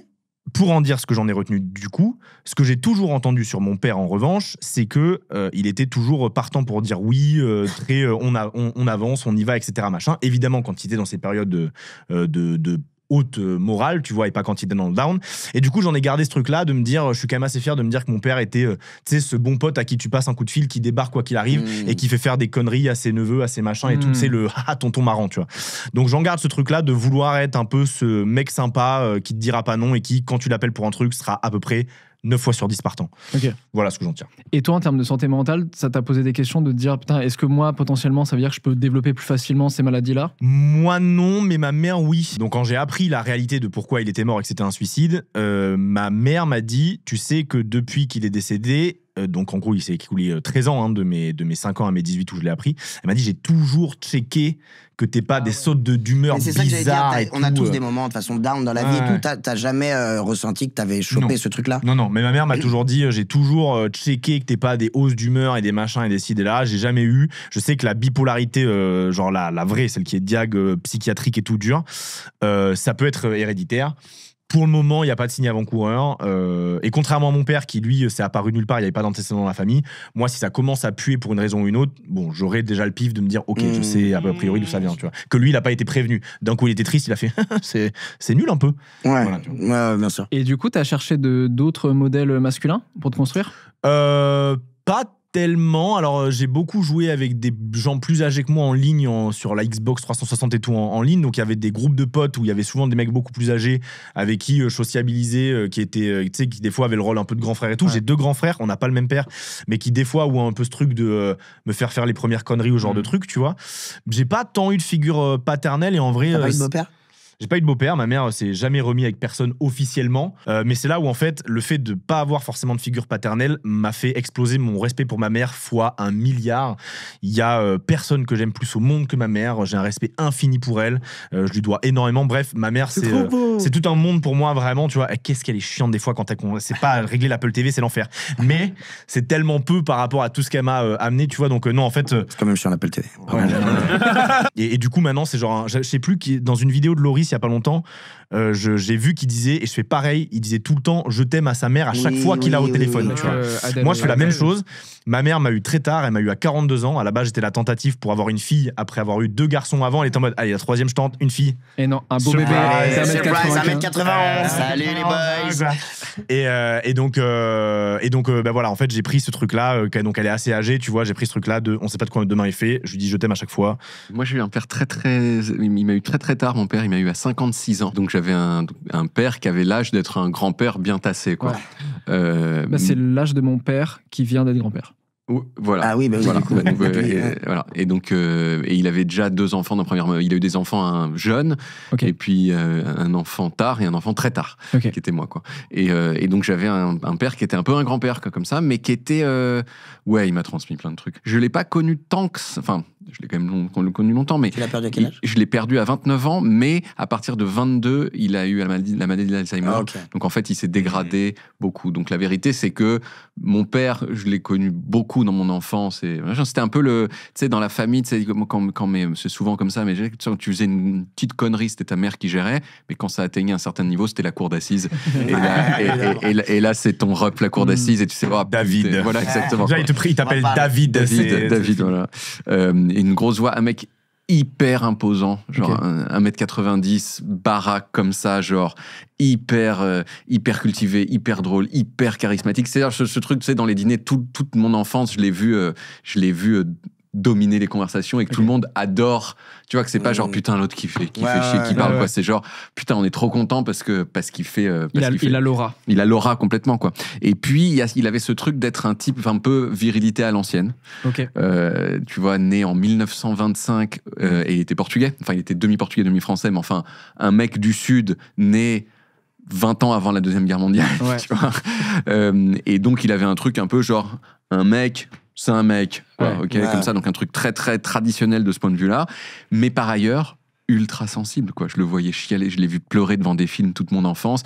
pour en dire ce que j'en ai retenu du coup, ce que j'ai toujours entendu sur mon père en revanche, c'est que il était toujours partant pour dire oui, on avance, on y va, etc. Machin. Évidemment, quand il était dans ces périodes de haute morale, tu vois, et pas quand il était dans le down. Et du coup, j'en ai gardé ce truc-là de me dire, je suis quand même assez fier de me dire que mon père était, tu sais, ce bon pote à qui tu passes un coup de fil, qui débarque quoi qu'il arrive, et qui fait faire des conneries à ses neveux, à ses machins, et tout, tu sais, le tonton marrant, tu vois. Donc, j'en garde ce truc-là de vouloir être un peu ce mec sympa qui te dira pas non et qui, quand tu l'appelles pour un truc, sera à peu près 9 fois sur 10 partant. Ok. Voilà ce que j'en tire. Et toi, en termes de santé mentale, ça t'a posé des questions de te dire, putain, est-ce que moi, potentiellement, ça veut dire que je peux développer plus facilement ces maladies-là? Moi non, mais ma mère oui. Donc quand j'ai appris la réalité de pourquoi il était mort et que c'était un suicide, ma mère m'a dit, tu sais que depuis qu'il est décédé, donc en gros il s'est écoulé 13 ans de mes 5 ans à mes 18 où je l'ai appris, elle m'a dit j'ai toujours checké que t'es pas des sautes d'humeur Mais c'est ça que j'allais bizarres dire, et on a tout, tous des moments de façon down dans la vie et tout. T'as jamais ressenti que t'avais chopé Non. ce truc-là? Non, mais ma mère m'a toujours dit, j'ai toujours checké que t'es pas des hausses d'humeur et des machins et des ci, des là. J'ai jamais eu. Je sais que la bipolarité, genre la vraie, celle qui est psychiatrique et tout dur, ça peut être héréditaire. Pour le moment, il n'y a pas de signe avant-coureur. Et contrairement à mon père, qui lui, s'est apparu nulle part, il n'y avait pas d'antécédent dans la famille. Moi, si ça commence à puer pour une raison ou une autre, bon, j'aurais déjà le pif de me dire, ok, je sais a priori d'où ça vient, tu vois. Que lui, il n'a pas été prévenu. D'un coup, il était triste, il a fait, c'est nul un peu. Ouais, Voilà, tu vois. ouais, bien sûr. Et du coup, t'as cherché d'autres modèles masculins pour te construire? Pas tellement. Alors, j'ai beaucoup joué avec des gens plus âgés que moi en ligne, sur la Xbox 360 et tout en ligne. Donc, il y avait des groupes de potes où il y avait souvent des mecs beaucoup plus âgés avec qui je sociabilisais, qui étaient, tu sais, qui des fois avaient le rôle un peu de grand frère et tout. Ouais. J'ai 2 grands frères, on n'a pas le même père, mais qui des fois ont un peu ce truc de me faire les premières conneries ou genre de trucs, tu vois. J'ai pas tant eu de figure paternelle et en vrai. T'as pas eu de beau-père? J'ai pas eu de beau-père, ma mère s'est jamais remis avec personne officiellement, mais c'est là où en fait le fait de pas avoir forcément de figure paternelle m'a fait exploser mon respect pour ma mère fois 1 milliard. Il y a personne que j'aime plus au monde que ma mère, j'ai un respect infini pour elle, je lui dois énormément. Bref, ma mère c'est tout un monde pour moi vraiment, tu vois. Qu'est-ce qu'elle est chiante des fois quand c'est pas régler l'Apple TV, c'est l'enfer. Mais c'est tellement peu par rapport à tout ce qu'elle m'a amené, tu vois. Donc non en fait c'est quand même chiant l'Apple TV. Ouais. et du coup maintenant c'est genre je sais plus qui dans une vidéo de Loris il y a pas longtemps, j'ai vu qu'il disait, et je fais pareil, il disait tout le temps je t'aime à sa mère à chaque fois qu'il a au téléphone, tu vois. Moi je fais la même chose. Ma mère m'a eu très tard, elle m'a eu à 42 ans. À la base j'étais la tentative pour avoir une fille après avoir eu 2 garçons avant. Elle était en mode allez, la 3e je tente, une fille. Et non, un beau bébé, 1m91. Salut les boys. Et donc bah voilà, en fait j'ai pris ce truc là, donc elle est assez âgée, tu vois, j'ai pris ce truc là de on sait pas de quoi demain il fait, je lui dis je t'aime à chaque fois. Moi j'ai eu un père il m'a eu très tard, mon père il m'a eu à 56 ans, donc j'avais un père qui avait l'âge d'être un grand-père bien tassé, quoi. Ouais. C'est l'âge de mon père qui vient d'être grand-père. Voilà. Ah oui, bah voilà. Du coup, voilà. Et donc, et il avait déjà 2 enfants d'un premier. Il a eu des enfants jeunes, et puis un enfant tard et un enfant très tard, qui était moi, quoi. Et donc j'avais un père qui était un peu un grand-père, comme ça, mais qui était, il m'a transmis plein de trucs. Je l'ai pas connu tant que, enfin, je l'ai quand même connu longtemps, mais Tu l'as perdu à quel âge? je l'ai perdu à 29 ans, mais à partir de 22, il a eu la maladie d'Alzheimer. Ah, ok. Donc en fait, il s'est dégradé beaucoup. Donc la vérité, c'est que mon père, je l'ai connu beaucoup dans mon enfance. Et c'était un peu tu sais, dans la famille, tu sais, c'est souvent comme ça, mais quand tu faisais une petite connerie, c'était ta mère qui gérait, mais quand ça atteignait un certain niveau, c'était la cour d'assises. et là, c'est ton rep, la cour d'assises, et tu sais, David. Voilà, exactement. Déjà, il t'appelle David. David, voilà. Une grosse voix, un mec hyper imposant, genre 1m90, baraque comme ça, genre hyper cultivé, hyper drôle, hyper charismatique. C'est-à-dire ce truc, tu sais, dans les dîners, toute mon enfance, je l'ai vu dominer les conversations et que tout le monde adore. Tu vois que c'est pas genre putain l'autre qui fait chier, qui parle quoi. C'est genre putain on est trop content parce qu'il fait. Il a l'aura. Il a l'aura complètement quoi. Et puis il avait ce truc d'être un type un peu virilité à l'ancienne. Ok. Tu vois, né en 1925 et il était portugais. Enfin il était demi-portugais, demi-français, mais enfin un mec du Sud né 20 ans avant la Deuxième Guerre mondiale. Ouais. Tu vois. Et donc il avait un truc un peu genre un mec. C'est un mec, comme ça, donc un truc très très traditionnel de ce point de vue-là, mais par ailleurs ultra sensible, quoi. Je le voyais chialer, je l'ai vu pleurer devant des films toute mon enfance.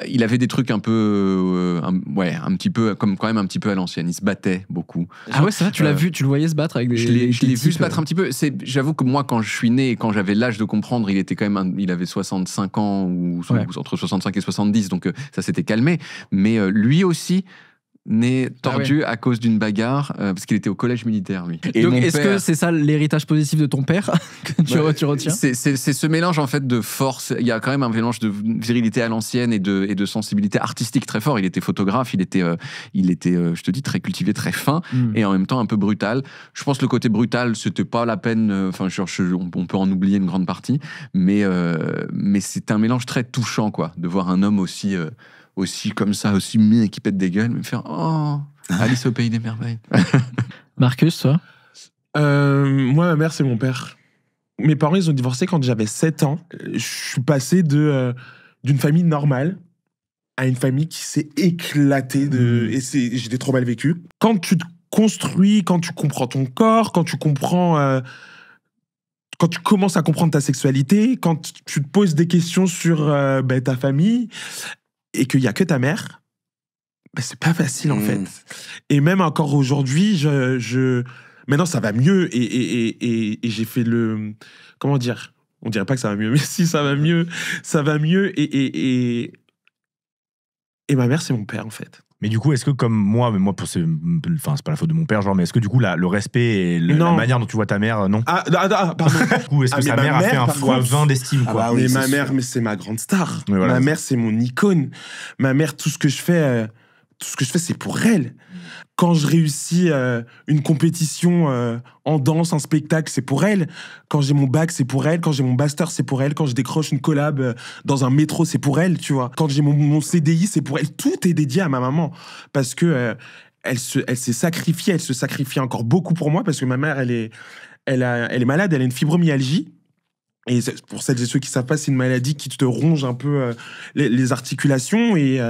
Il avait des trucs un peu, un petit peu, comme quand même un petit peu à l'ancienne. Il se battait beaucoup. Ah ouais, c'est vrai, tu l'as vu, tu le voyais se battre avec des. Je l'ai vu se battre un petit peu. J'avoue que moi, quand je suis né et quand j'avais l'âge de comprendre, il était quand même, il avait 65 ans ou entre 65 et 70, donc ça s'était calmé. Mais lui aussi. Né tordu à cause d'une bagarre parce qu'il était au collège militaire lui. Et donc est-ce que c'est ça l'héritage positif de ton père que tu retiens? C'est ce mélange en fait de force. Il y a quand même un mélange de virilité à l'ancienne et de sensibilité artistique très fort. Il était photographe, il était je te dis très cultivé, très fin et en même temps un peu brutal. Je pense que le côté brutal c'était pas la peine. Enfin on peut en oublier une grande partie, mais c'est un mélange très touchant quoi de voir un homme aussi comme ça, aussi qui pète des gueules, me faire Alice au pays des merveilles. Marcus, toi? Moi, ma mère, c'est mon père. Mes parents, ils ont divorcé quand j'avais 7 ans. Je suis passé d'une famille normale à une famille qui s'est éclatée et j'étais trop mal vécu. Quand tu te construis, quand tu comprends ton corps, quand tu comprends... quand tu commences à comprendre ta sexualité, quand tu te poses des questions sur ta famille... et qu'il n'y a que ta mère, c'est pas facile, en fait. Et même encore aujourd'hui, maintenant, ça va mieux. Et j'ai fait le... Comment dire? On dirait pas que ça va mieux, mais si, ça va mieux. Ça va mieux. Et ma mère, c'est mon père, en fait. Mais du coup, est-ce que comme moi c'est pas la faute de mon père, genre, mais est-ce que du coup, le respect et la manière dont tu vois ta mère, non? Pardon. Du coup, est-ce que sa mère a fait un x20 d'estime, quoi? Ah, mais ma mère, c'est ma grande star. Voilà. Ma mère, c'est mon icône. Ma mère, tout ce que je fais, c'est pour elle. Quand je réussis une compétition en danse, un spectacle, c'est pour elle. Quand j'ai mon bac, c'est pour elle. Quand j'ai mon master, c'est pour elle. Quand je décroche une collab dans un métro, c'est pour elle, tu vois. Quand j'ai mon CDI, c'est pour elle. Tout est dédié à ma maman. Parce que elle s'est sacrifiée. Elle se sacrifie encore beaucoup pour moi parce que ma mère, elle est malade. Elle a une fibromyalgie. Et pour celles et ceux qui ne savent pas, c'est une maladie qui te ronge un peu les articulations. Et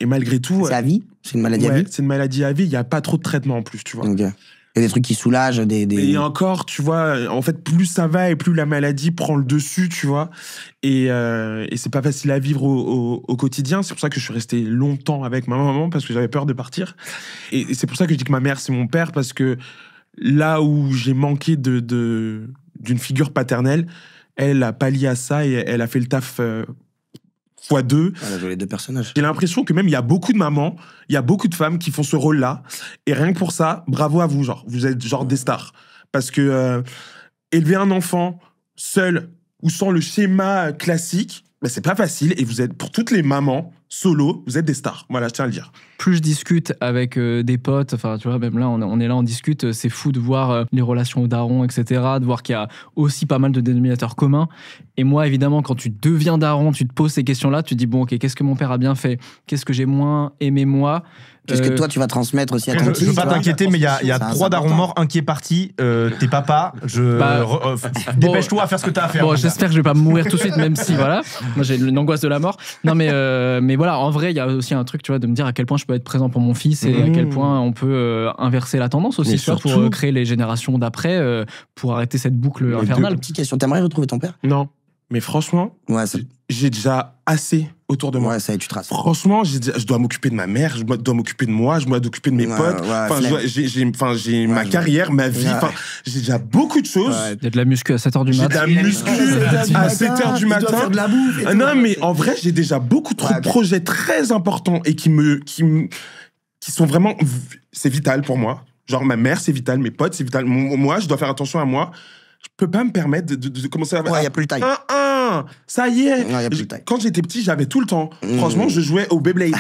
malgré tout... C'est à vie? C'est une maladie à vie? C'est une maladie à vie. Il n'y a pas trop de traitement en plus, tu vois. Okay. Il y a des trucs qui soulagent, Et encore, tu vois, en fait, plus ça va et plus la maladie prend le dessus, tu vois. Et c'est pas facile à vivre au quotidien. C'est pour ça que je suis resté longtemps avec ma maman, parce que j'avais peur de partir. Et c'est pour ça que je dis que ma mère, c'est mon père, parce que là où j'ai manqué d'une figure paternelle, elle a pallié à ça et elle a fait le taf x2. Elle a joué les deux personnages. J'ai l'impression que même il y a beaucoup de mamans, il y a beaucoup de femmes qui font ce rôle-là. Et rien que pour ça, bravo à vous, genre. Vous êtes genre des stars. Parce que élever un enfant seul ou sans le schéma classique, c'est pas facile. Et vous êtes, pour toutes les mamans, solo, vous êtes des stars. Voilà, je tiens à le dire. Plus je discute avec des potes, enfin, tu vois, même là, on est là, on discute, c'est fou de voir les relations aux darons, etc., de voir qu'il y a aussi pas mal de dénominateurs communs. Et moi, évidemment, quand tu deviens daron, tu te poses ces questions-là, tu te dis, bon, ok, qu'est-ce que mon père a bien fait? Qu'est-ce que j'ai moins aimé, moi? Qu'est-ce que toi, tu vas transmettre aussi à ton petit? Je veux pas t'inquiéter, mais il y a 3 darons morts, un qui est parti. T'es papa, dépêche-toi à faire ce que t'as à faire. Bon, j'espère que je vais pas mourir tout de suite, même si, voilà. Moi, j'ai une angoisse de la mort. Non, mais voilà, en vrai, il y a aussi un truc, tu vois, de me dire à quel point je peux être présent pour mon fils et à quel point on peut inverser la tendance aussi, tu vois, pour créer les générations d'après, pour arrêter cette boucle infernale. Petite question, t'aimerais retrouver ton père? Non. Mais franchement, j'ai déjà assez autour de moi. Ouais, ça y est, tu traces. Franchement, je dois m'occuper de ma mère, je dois m'occuper de moi, je dois m'occuper de mes potes. J'ai ma carrière, ma vie. J'ai déjà beaucoup de choses. Il y a de la muscu à 7h du matin. J'ai de la muscu à 7h du matin. Faire de la bouffe Non, mais en vrai, j'ai déjà beaucoup trop de projets très importants et qui sont vraiment... C'est vital pour moi. Genre, ma mère, c'est vital, mes potes, c'est vital. Moi, je dois faire attention à moi. Je peux pas me permettre de commencer à... Ouais, il n'y a plus le time. Ça y est. Ouais, y a plus le time. Quand j'étais petit, j'avais tout le temps. Franchement, je jouais au Beyblade.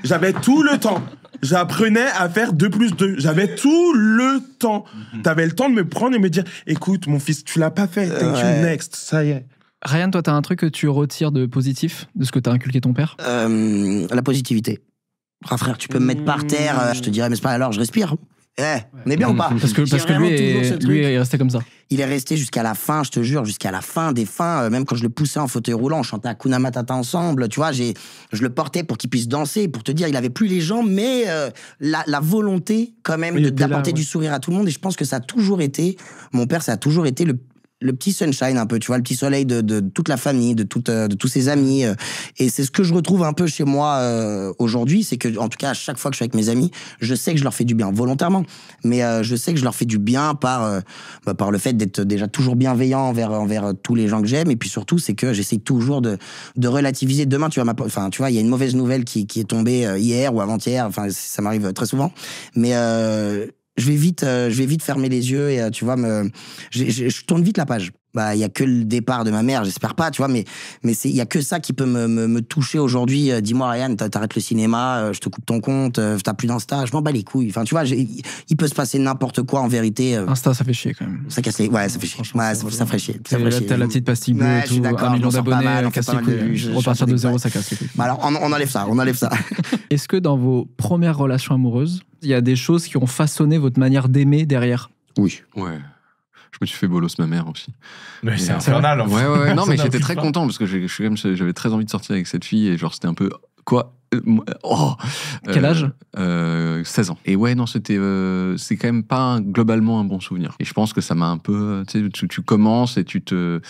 J'avais tout le temps. J'apprenais à faire 2+2. J'avais tout le temps. T'avais le temps de me prendre et me dire, écoute, mon fils, tu l'as pas fait. Thank you, next. Ça y est. Ryan, toi, t'as un truc que tu retires de positif de ce que t'as inculqué ton père? La positivité. Frère, tu peux me mettre par terre, je te dirais, mais c'est pas alors, je respire. On est bien ou pas? Parce que lui est resté comme ça. Il est resté jusqu'à la fin, je te jure, jusqu'à la fin des fins. Même quand je le poussais en fauteuil roulant, on chantait Hakuna Matata ensemble. Tu vois, je le portais pour qu'il puisse danser, pour te dire, il avait plus les jambes, mais la volonté quand même d'apporter du sourire à tout le monde. Et je pense que ça a toujours été, mon père, ça a toujours été le petit sunshine un peu, tu vois, le petit soleil de toute la famille, de tous ses amis. Et c'est ce que je retrouve un peu chez moi aujourd'hui, c'est que, en tout cas, à chaque fois que je suis avec mes amis, je sais que je leur fais du bien, volontairement. Mais je sais que je leur fais du bien par le fait d'être déjà toujours bienveillant envers tous les gens que j'aime. Et puis surtout, c'est que j'essaie toujours de relativiser. Demain, tu vois, il y a une mauvaise nouvelle qui est tombée hier ou avant-hier. Enfin, ça m'arrive très souvent. Mais je vais vite fermer les yeux et tu vois je tourne vite la page. Il y a que le départ de ma mère, j'espère pas, tu vois, mais il y a que ça qui peut me toucher aujourd'hui. Dis-moi, Ryan, t'arrêtes le cinéma, je te coupe ton compte, t'as plus d'Insta, je m'en bats les couilles. Enfin, tu vois, il peut se passer n'importe quoi en vérité. Insta, ça fait chier quand même. Ça casse les... Ouais, ça fait chier. Ouais, ça ferait chier. T'as la petite pastille bleue et tout, 1 million d'abonnés, casse les couilles. Repartir de zéro, ça casse les couilles. Alors, on enlève ça. Est-ce que dans vos premières relations amoureuses, il y a des choses qui ont façonné votre manière d'aimer derrière? Oui. Ouais. Je me suis fait bolos ma mère aussi. Mais c'est infernal. Ouais. Non, mais j'étais très content parce que j'avais très envie de sortir avec cette fille et genre c'était un peu quoi. Quel âge? 16 ans. Et ouais, non, c'est quand même pas globalement un bon souvenir. Et je pense que ça m'a un peu, tu commences et tu te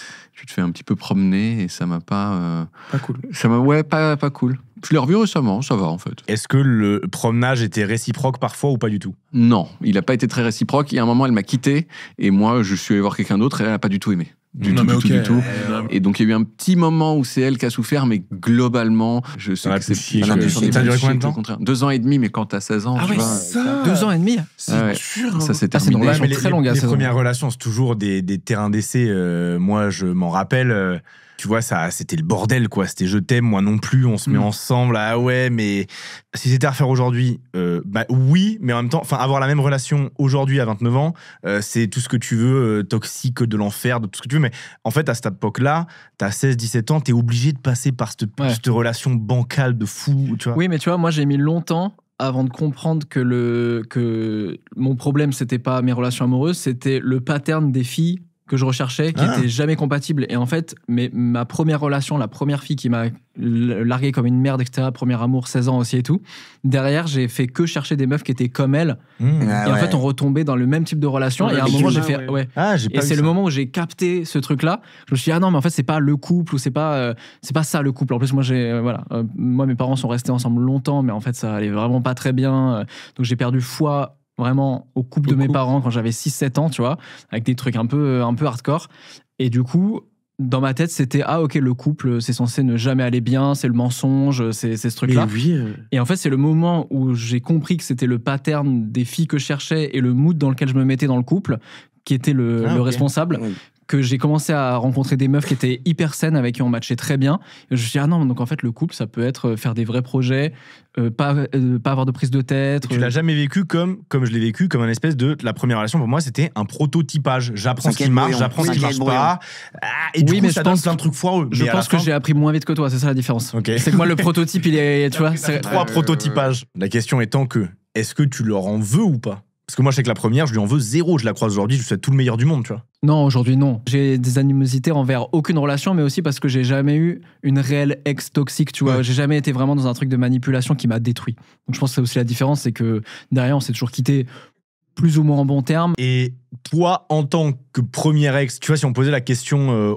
fais un petit peu promener et ça m'a pas. Pas cool. Ça m'a pas cool. Je l'ai revu récemment, ça va en fait. Est-ce que le promenage était réciproque parfois ou pas du tout? Non, il a pas été très réciproque. Il y a un moment, elle m'a quitté et moi, je suis allé voir quelqu'un d'autre et elle a pas du tout aimé. Du tout. Et donc, il y a eu un petit moment où c'est elle qui a souffert, mais globalement, je sais que c'est... Ça a duré combien de temps? 2 ans et demi, mais quand t'as 16 ans, tu vois... Ça 2 ans et demi? C'est dur. Ça s'est terminé. Une relation très longue à 16 ans. Les premières relations, c'est toujours des terrains d'essai. Moi, je m'en rappelle... Tu vois, c'était le bordel, quoi. C'était je t'aime, moi non plus, on se met ensemble. Ah ouais, mais si c'était à refaire aujourd'hui, oui, mais en même temps, avoir la même relation aujourd'hui à 29 ans, c'est tout ce que tu veux, toxique, de l'enfer, de tout ce que tu veux. Mais en fait, à cette époque-là, t'as 16-17 ans, t'es obligé de passer par cette relation bancale de fou, tu vois. Oui, mais tu vois, moi, j'ai mis longtemps avant de comprendre que mon problème, c'était pas mes relations amoureuses, c'était le pattern des filles que je recherchais, qui était jamais compatible. Et en fait, ma première relation, la première fille qui m'a largué comme une merde, etc., premier amour, 16 ans aussi et tout, derrière, j'ai fait que chercher des meufs qui étaient comme elle. En fait, on retombait dans le même type de relation. Et à un moment, j'ai fait... et c'est le moment où j'ai capté ce truc-là. Je me suis dit, ah non, mais en fait, c'est pas le couple, ou c'est pas ça le couple. En plus, moi, moi, mes parents sont restés ensemble longtemps, mais en fait, ça allait vraiment pas très bien. Donc, j'ai perdu foi vraiment au couple de mes parents quand j'avais 6-7 ans, tu vois, avec des trucs un peu hardcore. Et du coup, dans ma tête, c'était ok, le couple, c'est censé ne jamais aller bien, c'est le mensonge, c'est ce truc-là. Et en fait, c'est le moment où j'ai compris que c'était le pattern des filles que je cherchais et le mood dans lequel je me mettais dans le couple qui était le responsable. Que j'ai commencé à rencontrer des meufs qui étaient hyper saines, avec qui on matchait très bien. Et je me suis dit, ah non, donc en fait, le couple, ça peut être faire des vrais projets, pas avoir de prise de tête. Tu l'as jamais vécu comme je l'ai vécu, comme un espèce de... La première relation, pour moi, c'était un prototypage. J'apprends ce qui marche, j'apprends ce qui marche pas. Et du coup, ça donne plein de trucs foireux. Je pense que j'ai appris moins vite que toi, c'est ça la différence. C'est que moi, le prototype, il est... Tu vois, c'est 3 prototypages. La question étant est-ce que tu leur en veux ou pas? Parce que moi, je sais que la première, je lui en veux 0. Je la croise aujourd'hui, je lui souhaite tout le meilleur du monde, tu vois. Non, aujourd'hui, non. J'ai des animosités envers aucune relation, mais aussi parce que j'ai jamais eu une réelle ex toxique, tu vois. Ouais. J'ai jamais été vraiment dans un truc de manipulation qui m'a détruit. Donc je pense que c'est aussi la différence, c'est que derrière, on s'est toujours quitté plus ou moins en bons termes. Et toi, en tant que premier ex, tu vois, si on posait la question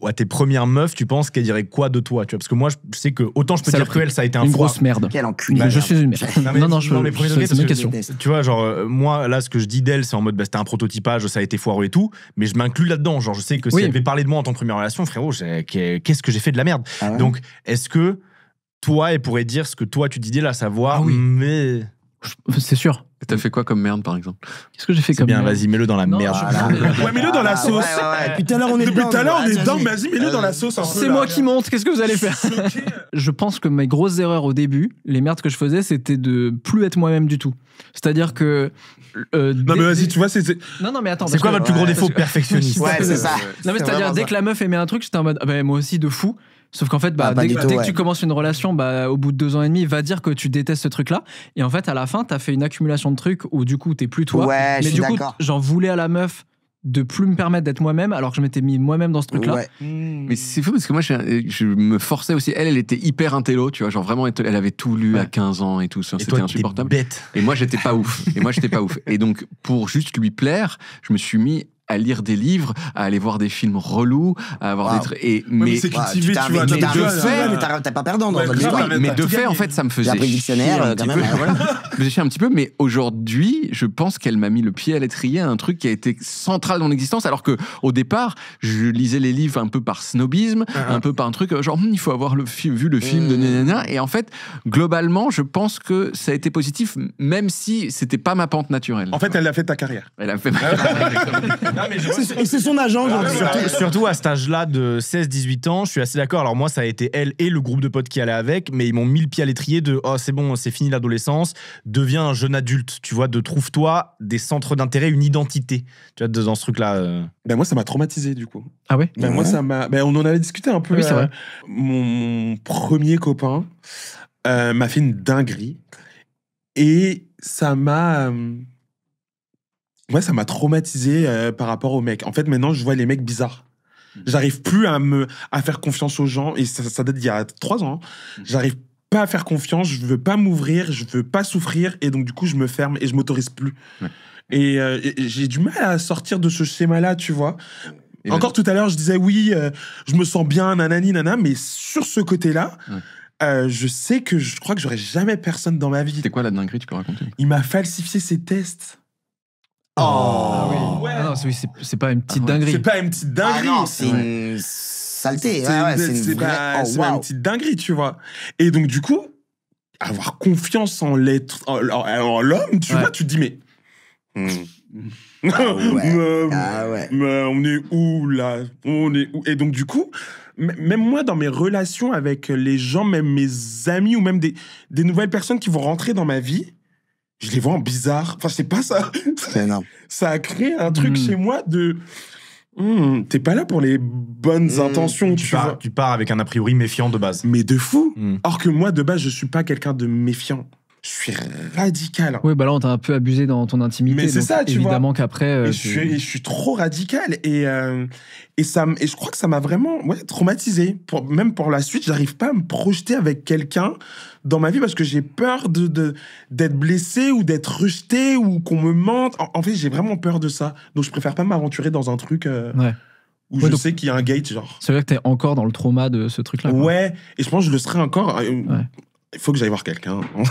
à tes premières meufs, tu penses qu'elle dirait quoi de toi, tu vois? Parce que moi, je sais que autant je peux dire qu'elle, ça a été un Une foie. grosse merde. Quel enculé. Je suis une merde. Non, mais premier degré, c'est une parce question. que, tu vois, genre, moi, là, ce que je dis d'elle, c'est en mode, bah, c'était un prototypage, ça a été foireux et tout, mais je m'inclus là-dedans. Genre, je sais que si Oui. elle devait parler de moi en tant que première relation, frérot, qu'est-ce que j'ai fait de la merde? Ah ouais. Donc, est-ce que toi, elle pourrait dire ce que toi, tu disais là, savoir, Ah oui. mais. C'est sûr. T'as fait quoi comme merde, par exemple? Qu'est-ce que j'ai fait C'est comme bien, merde vas-y, mets-le dans la Non, merde. Ouais, mets-le dans la sauce. Ouais. Depuis tout à l'heure, on est Depuis dedans. tout à l'heure, on est Vas-y, dedans. vas-y. Vas-y, mets-le dans la sauce. un peu, C'est là. moi qui monte, qu'est-ce que vous allez faire? Je pense que mes grosses erreurs au début, les merdes que je faisais, c'était de plus être moi-même du tout. C'est-à-dire que... Non, mais vas-y, tu vois, c'est. Non, mais attends. C'est parce quoi que- votre plus gros Ouais, défaut? Perfectionniste. Ouais, c'est ça. Non, mais c'est-à-dire, dès que la meuf aimait un truc, j'étais en mode, ah bah, moi aussi, de fou. Sauf qu'en fait, bah, Ah, pas dès du tout, que ouais. tu commences une relation, bah, au bout de 2 ans et demi, va dire que tu détestes ce truc-là. Et en fait, à la fin, t'as fait une accumulation de trucs où du coup, t'es plus toi. Ouais, je mais suis du coup, d'accord. j'en voulais à la meuf de plus me permettre d'être moi-même, alors que je m'étais mis moi-même dans ce truc-là. Ouais. Mais c'est fou parce que moi, je me forçais aussi. Elle était hyper intello, tu vois, genre vraiment, elle avait tout lu à 15 ans et tout ça, Et c'était toi, t'es insupportable. bête. Et moi, j'étais pas ouf. Et donc, pour juste lui plaire, je me suis mis à lire des livres, à aller voir des films relous, à avoir des trucs. Mais c'est cultivé, tu vois. mais donc, tu vois, de fait, t'es pas perdant dans Ouais, le grave. histoire. t'as mais de tout fait, gagné. en fait, ça me faisait appris le chier dictionnaire, un quand petit même, peu. hein. Voilà. Ça me faisait chier un petit peu, mais aujourd'hui, je pense qu'elle m'a mis le pied à l'étrier à un truc qui a été central dans l'existence, alors que au départ, je lisais les livres un peu par snobisme, un peu par un truc genre il faut avoir vu le film de nanana. Et en fait, globalement, je pense que ça a été positif, même si c'était pas ma pente naturelle. En fait, elle a fait ta carrière. Elle a fait. Et c'est son agent, genre. Surtout à cet âge-là de 16-18 ans, je suis assez d'accord. Alors moi, ça a été elle et le groupe de potes qui allaient avec, mais ils m'ont mis le pied à l'étrier de « Oh, c'est bon, c'est fini l'adolescence, deviens un jeune adulte. » Tu vois, de trouve-toi des centres d'intérêt, une identité. Tu vois, dans ce truc-là. Ben moi, ça m'a traumatisé, du coup. Ah ouais? Ben moi, ça m'a. Ben on en avait discuté un peu. Oui, c'est vrai. Mon premier copain m'a fait une dinguerie. Et ça m'a. Ouais, ça m'a traumatisé par rapport aux mecs. En fait, maintenant, je vois les mecs bizarres. J'arrive plus à faire confiance aux gens. Et ça date d'il y a 3 ans. J'arrive pas à faire confiance. Je veux pas m'ouvrir. Je veux pas souffrir. Et donc, du coup, je me ferme et je m'autorise plus. Ouais. Et j'ai du mal à sortir de ce schéma-là, tu vois. Et Encore tout à l'heure, je disais oui, je me sens bien, nanani, nana. Mais sur ce côté-là, je sais que je crois que j'aurai jamais personne dans ma vie. C'était quoi la dinguerie, tu peux raconter? Il m'a falsifié ses tests. Ah oui. Ouais. Ah non, c'est pas une petite Ah ouais. dinguerie. C'est pas une petite Ah dinguerie. non, c'est une saleté. C'est Ouais, c'est c'est une pas, vraie. c'est pas une petite dinguerie, tu vois. Et donc, du coup, avoir confiance en l'homme, tu Ouais. vois, tu te dis, mais. Ah ouais. mais, Ah ouais. mais on est où, là? On est où? Et donc, du coup, même moi, dans mes relations avec les gens, même mes amis ou même des nouvelles personnes qui vont rentrer dans ma vie, je les vois en bizarre. Enfin, je sais pas, ça. C'est énorme. Ça a créé un truc chez moi de. T'es pas là pour les bonnes intentions, tu vois. Tu pars avec un a priori méfiant de base. Mais de fou. Mm. Or que moi, de base, je suis pas quelqu'un de méfiant. Je suis radical. Oui, bah là, on t'a un peu abusé dans ton intimité. Mais c'est donc ça, tu évidemment qu'après. Et je suis trop radical. Et je crois que ça m'a vraiment traumatisé. Même pour la suite, j'arrive pas à me projeter avec quelqu'un dans ma vie parce que j'ai peur d'être blessé ou d'être rejeté ou qu'on me mente. En fait, j'ai vraiment peur de ça. Donc, je préfère pas m'aventurer dans un truc Ouais. où Ouais, je donc- sais qu'il y a un gate, genre. C'est vrai que t'es encore dans le trauma de ce truc-là. quoi. Ouais, et je pense que je le serai encore. Il faut que j'aille voir quelqu'un. En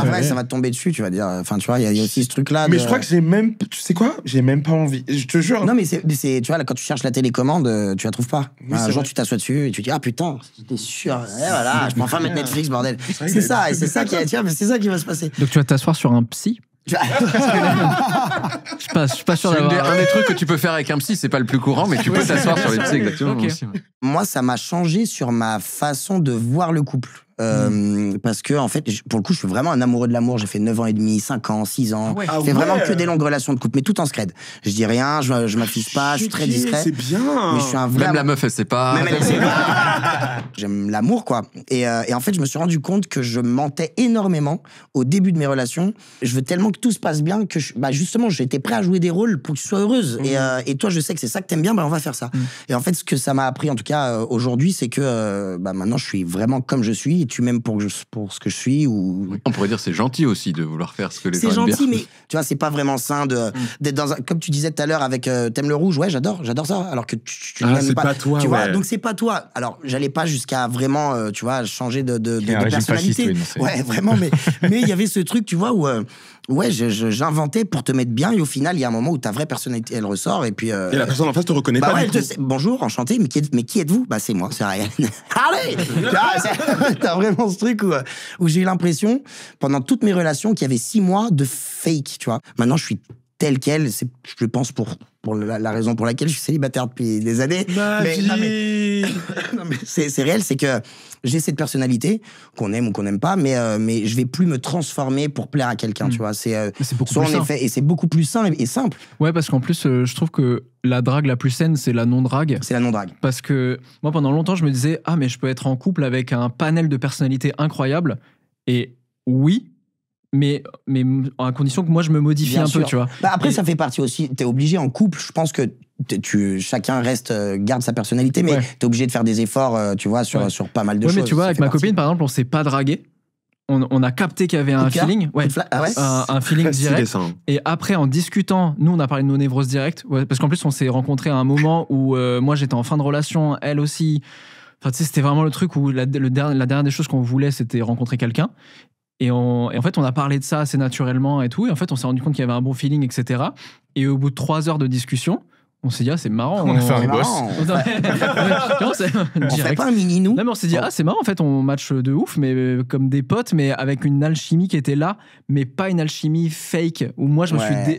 vrai, ça va te tomber dessus, tu vas dire. Enfin, tu vois, il y a aussi ce truc-là. Mais je crois que j'ai même. Tu sais quoi? J'ai même pas envie. Je te jure. Non, mais c'est, tu vois, là, quand tu cherches la télécommande, tu la trouves pas. c'est Un jour, vrai. tu t'assois dessus et tu te dis, ah putain, j'étais sûr. Et voilà, je peux enfin mettre Netflix, bordel. vrai, C'est ça, et c'est ça c'est ça qui va se passer. Donc tu vas t'asseoir sur un psy. Je suis pas sûr C'est d'avoir. un des trucs que tu peux faire avec un psy, c'est pas le plus courant, mais tu peux t'asseoir sur les psys, exactement. Ok. moi aussi, ouais. Moi, ça m'a changé sur ma façon de voir le couple. parce que, en fait, pour le coup, je suis vraiment un amoureux de l'amour. J'ai fait 9 ans et demi, 5 ans, 6 ans. Je fais vraiment que des longues relations de couple, mais tout en scred. Je dis rien, je m'affiche pas, je suis très discret. C'est bien. Mais je suis un vrai... Même la meuf, elle sait pas. Même elle sait pas. J'aime l'amour, quoi. Et en fait, je me suis rendu compte que je mentais énormément au début de mes relations. Je veux tellement que tout se passe bien que, justement, j'étais prêt à jouer des rôles pour que tu sois heureuse. Et toi, je sais que c'est ça que t'aimes bien, on va faire ça. Et en fait, ce que ça m'a appris, en tout cas, aujourd'hui, c'est que maintenant, je suis vraiment comme je suis, et tu m'aimes pour ce que je suis. On pourrait dire c'est gentil aussi de vouloir faire ce que les gens C'est aiment bien. gentil, mais tu vois, c'est pas vraiment sain d'être dans un... Comme tu disais tout à l'heure avec t'aimes le rouge, ouais, j'adore ça, alors que tu l'aimes c'est pas toi, tu vois, ouais. donc c'est pas toi. Alors, j'allais pas jusqu'à vraiment, tu vois, changer de régime personnalité. fasciste, Ouais, vraiment, mais il y avait ce truc, tu vois, où ouais, j'inventais pour te mettre bien, et au final, il y a un moment où ta vraie personnalité, elle ressort, et puis... Et la personne en face te reconnaît pas. Ouais, du coup. bonjour, enchanté, mais qui êtes-vous? C'est moi, c'est Ryan. Allez! T'as vraiment ce truc où j'ai eu l'impression, pendant toutes mes relations, qu'il y avait 6 mois de fake, tu vois. Maintenant, je suis tel quel, je pense pour la raison pour laquelle je suis célibataire depuis des années. Non, mais c'est réel, c'est que j'ai cette personnalité qu'on aime ou qu'on n'aime pas, mais je vais plus me transformer pour plaire à quelqu'un, tu vois. C'est beaucoup plus sain. et c'est beaucoup plus sain et simple. Ouais, parce qu'en plus, je trouve que la drague la plus saine, c'est la non-drague. C'est la non-drague. Parce que moi, pendant longtemps, je me disais, mais je peux être en couple avec un panel de personnalités incroyables. Et oui, mais à condition que moi, je me modifie Bien un sûr. peu, tu vois. Après, ça fait partie aussi, t'es obligé en couple, je pense que chacun garde sa personnalité, mais t'es obligé de faire des efforts, tu vois, sur pas mal de choses. Mais tu vois, avec ma copine, par exemple, on s'est pas dragué. On a capté qu'il y avait un feeling. Ouais. Un feeling direct. Et après, en discutant, nous, on a parlé de nos névroses directes. Ouais, parce qu'en plus, on s'est rencontrés à un moment où moi, j'étais en fin de relation, elle aussi. Enfin, tu sais, c'était vraiment le truc où la dernière des choses qu'on voulait, c'était rencontrer quelqu'un. Et en fait, on a parlé de ça assez naturellement et tout. Et en fait, on s'est rendu compte qu'il y avait un bon feeling, etc. Et au bout de 3 heures de discussion, on s'est dit, c'est marrant. On a fait un boss. On fait pas un mini-nous. Non, mais on s'est dit, c'est marrant, en fait, on match de ouf, mais comme des potes, mais avec une alchimie qui était là, mais pas une alchimie fake. Où moi,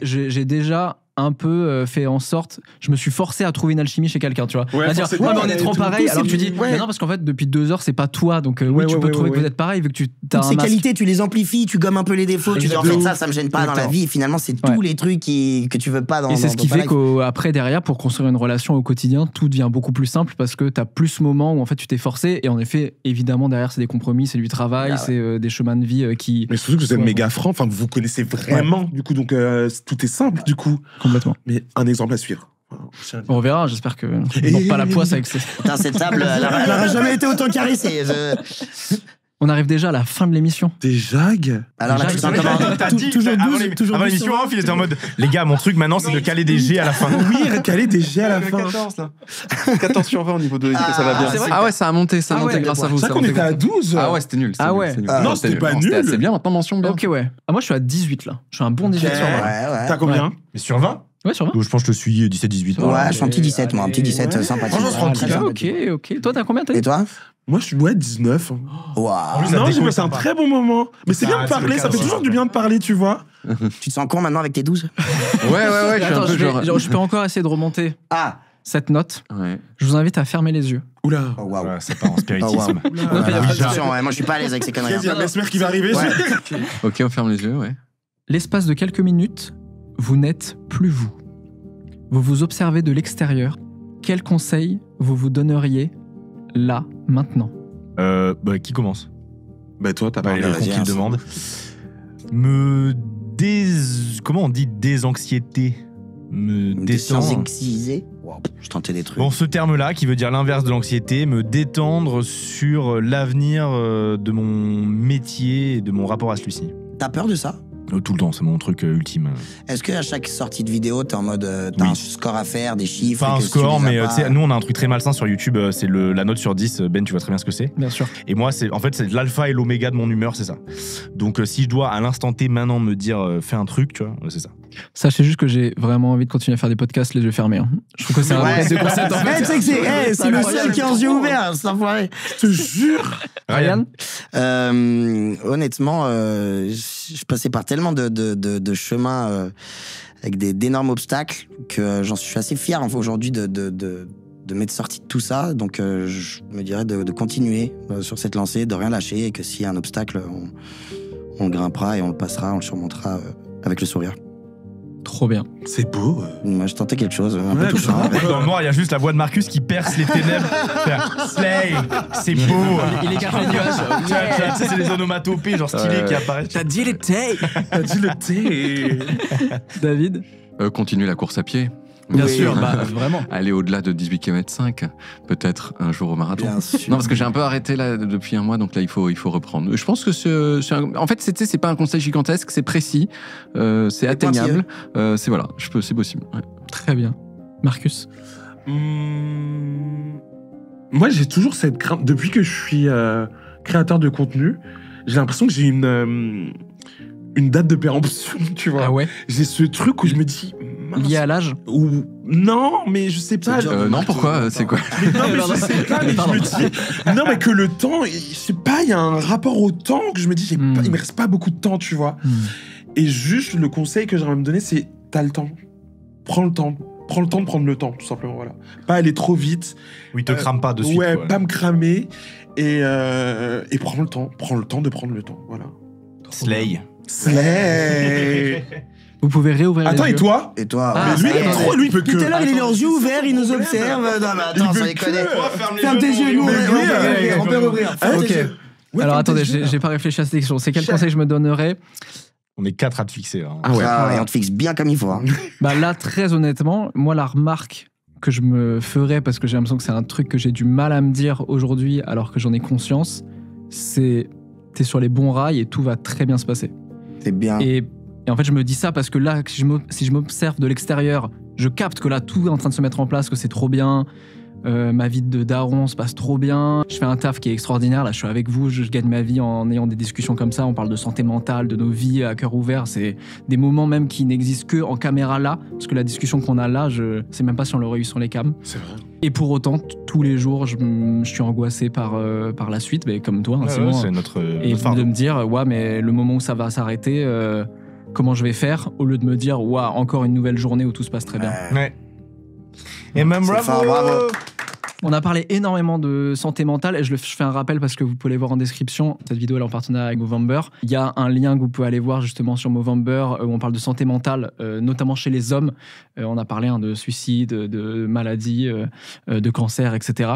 j'ai déjà un peu fait en sorte, je me suis forcé à trouver une alchimie chez quelqu'un, tu vois. À dire, mais on est trop pareil. Alors tu dis, mais non, parce qu'en fait, depuis 2 heures, c'est pas toi. Donc oui, tu peux trouver que vous êtes pareil, vu que tu as ces qualités, tu les amplifies, tu gommes un peu les défauts, tu dis en fait, ça me gêne pas dans la vie. Et finalement, c'est tous les trucs que tu veux pas dans. Et c'est ce qui fait qu'après, derrière, pour construire une relation au quotidien, tout devient beaucoup plus simple parce que t'as plus ce moment où en fait, tu t'es forcé. Et en effet, évidemment, derrière, c'est des compromis, c'est du travail, c'est des chemins de vie qui. Mais surtout que vous êtes méga franc, enfin, vous vous connaissez vraiment, du coup, donc tout est simple, du coup. Complètement. Mais un exemple à suivre. On verra, j'espère que on n'aura pas la poisse avec ces... Putain, cette table, elle n'aurait jamais été autant caressée. On arrive déjà à la fin de l'émission. Déjà, alors là, toujours 12, toujours avant l'émission off, il était en mode, les gars, mon truc maintenant, c'est de caler des G à la fin. Oui, caler des G à la fin. 14 sur 20 au niveau de ça va bien. Vrai. Ah ouais, ça a monté grâce à vous. C'est vrai qu'on était à 12. Ah ouais, c'était nul. Non, c'était pas nul. C'était assez bien, maintenant mention bien. Ok, ouais. Moi, je suis à 18 là. Je suis un bon 18 sur 20. T'as combien? Mais sur 20? Ouais, sur 20. Je pense que je te suis 17-18. Ouais, je suis un petit 17, moi, un petit 17 sympathique. Ok. Toi, t'as combien? Et toi? Moi, je suis 19. Waouh. Non, j'ai passé un très bon moment. Mais c'est bien de parler, ça fait toujours du bien de parler, tu vois. Tu te sens con maintenant avec tes 12? Ouais, je suis un peu genre. Je peux encore essayer de remonter cette note. Ouais. Je vous invite à fermer les yeux. Oula. Oh, waouh. Ça part en spiritisme. Attention, moi, je suis pas à l'aise avec ces conneries. Il y a Mesmer qui va arriver. Ok, on ferme les yeux, ouais. L'espace de quelques minutes, vous n'êtes plus vous. Vous vous observez de l'extérieur. Quels conseils vous donneriez là, maintenant? Qui commence? Bah toi, t'as parlé. parlé. Qui demande. Comment on dit désanxiété? Me détendre. Désanxiété. Wow, je tentais des trucs. Bon, ce terme-là, qui veut dire l'inverse de l'anxiété, me détendre sur l'avenir de mon métier et de mon rapport à celui-ci. T'as peur de ça? Tout le temps, c'est mon truc ultime. Est-ce qu'à chaque sortie de vidéo, t'es en mode, t'as un score à faire, des chiffres? Pas un score, mais tu sais, nous on a un truc très malsain sur YouTube, c'est la note sur 10. Ben, tu vois très bien ce que c'est. Bien sûr. Et moi, c'est l'alpha et l'oméga de mon humeur, c'est ça. Donc si je dois à l'instant T maintenant me dire fais un truc, tu vois, c'est ça. Sachez juste que j'ai vraiment envie de continuer à faire des podcasts les yeux fermés. Hein. Je trouve que c'est un peu de concept. En fait. Tu sais que c'est le seul qui a les yeux ouverts, c'est enfoiré. Je te jure. Ryan, honnêtement, je passais par tellement de chemins avec d'énormes obstacles que j'en suis assez fier aujourd'hui de m'être sorti de tout ça. Donc, je me dirais de continuer sur cette lancée, de rien lâcher, et que s'il y a un obstacle, on le grimpera et on le passera, on le surmontera avec le sourire. Trop bien. C'est beau. Moi, je tentais quelque chose, un peu touchant. Dans le noir, il y a juste la voix de Marcus qui perce les ténèbres. Slay, c'est beau. Il écarte les nuages. Tu sais, c'est les onomatopées, genre stylées qui apparaissent. T'as dit le thé. T'as dit le thé. David? Continuer la course à pied. Bien Oui. sûr, bah vraiment. Aller au-delà de 18 km 5, peut-être un jour au marathon. Bien sûr. Non, parce que j'ai un peu arrêté là depuis un mois, donc là il faut reprendre. Je pense que en fait c'est pas un conseil gigantesque, c'est précis, c'est atteignable, c'est voilà, c'est possible. Ouais. Très bien. Marcus? Moi, j'ai toujours cette crainte. Depuis que je suis créateur de contenu, j'ai l'impression que j'ai une date de péremption, tu vois. Ah ouais? J'ai ce truc où je me dis... mince. Lié à l'âge? Ou non, mais je sais pas. Non, pourquoi? C'est quoi? Mais non, mais je sais pas, mais je me dis... Non, mais que le temps, je sais pas, il y a un rapport au temps que je me dis, il me reste pas beaucoup de temps, tu vois. Et juste, le conseil que j'aimerais me donner, c'est, t'as le temps. Prends le temps. Prends le temps de prendre le temps, tout simplement, voilà. Pas aller trop vite. Oui, te crame pas de suite. Ouais, quoi. pas me cramer. Et prends le temps. Prends le temps de prendre le temps, voilà. Slay. Slay. Vous pouvez réouvrir Attends, les et yeux. toi? Et toi? Ah, Mais lui, il est trop, lui, il peut que... Tout à l'heure, il est les yeux ouverts, il nous observe. Non, mais attends, veut ça déconne. que- Ferme tes yeux, nous, Mais oui, on peut rouvrir. Ferme Ok. tes yeux. Ouais, Alors ferme tes attendez, yeux, là. j'ai pas réfléchi à cette question. C'est quel conseil je me donnerais? On est 4 à te fixer. Hein. Ah ouais. Ah, et on te fixe bien comme il faut. Hein. Bah là, très honnêtement, moi, la remarque que je me ferais, parce que j'ai l'impression que c'est un truc que j'ai du mal à me dire aujourd'hui, alors que j'en ai conscience, c'est t'es sur les bons rails et tout va très bien se passer. C'est bien. Et en fait, je me dis ça parce que là, si je m'observe de l'extérieur, je capte que là, tout est en train de se mettre en place, que c'est trop bien. Ma vie de daron se passe trop bien. Je fais un taf qui est extraordinaire. Là, je suis avec vous, je gagne ma vie en ayant des discussions comme ça. On parle de santé mentale, de nos vies à cœur ouvert. C'est des moments même qui n'existent que en caméra là. Parce que la discussion qu'on a là, je sais même pas si on l'aurait eu sur les cams. C'est vrai. Et pour autant, tous les jours, je suis angoissé par la suite, mais comme toi, hein, Simon. c'est notre Et fardeau. de me dire, ouais, mais le moment où ça va s'arrêter, comment je vais faire, au lieu de me dire, ouais, encore une nouvelle journée où tout se passe très bien. Ouais. Et même C'est bravo. fort, bravo. On a parlé énormément de santé mentale et je fais un rappel parce que vous pouvez les voir en description. Cette vidéo elle est en partenariat avec Movember. Il y a un lien que vous pouvez aller voir justement sur Movember où on parle de santé mentale, notamment chez les hommes. On a parlé de suicide, de maladies, de cancer, etc.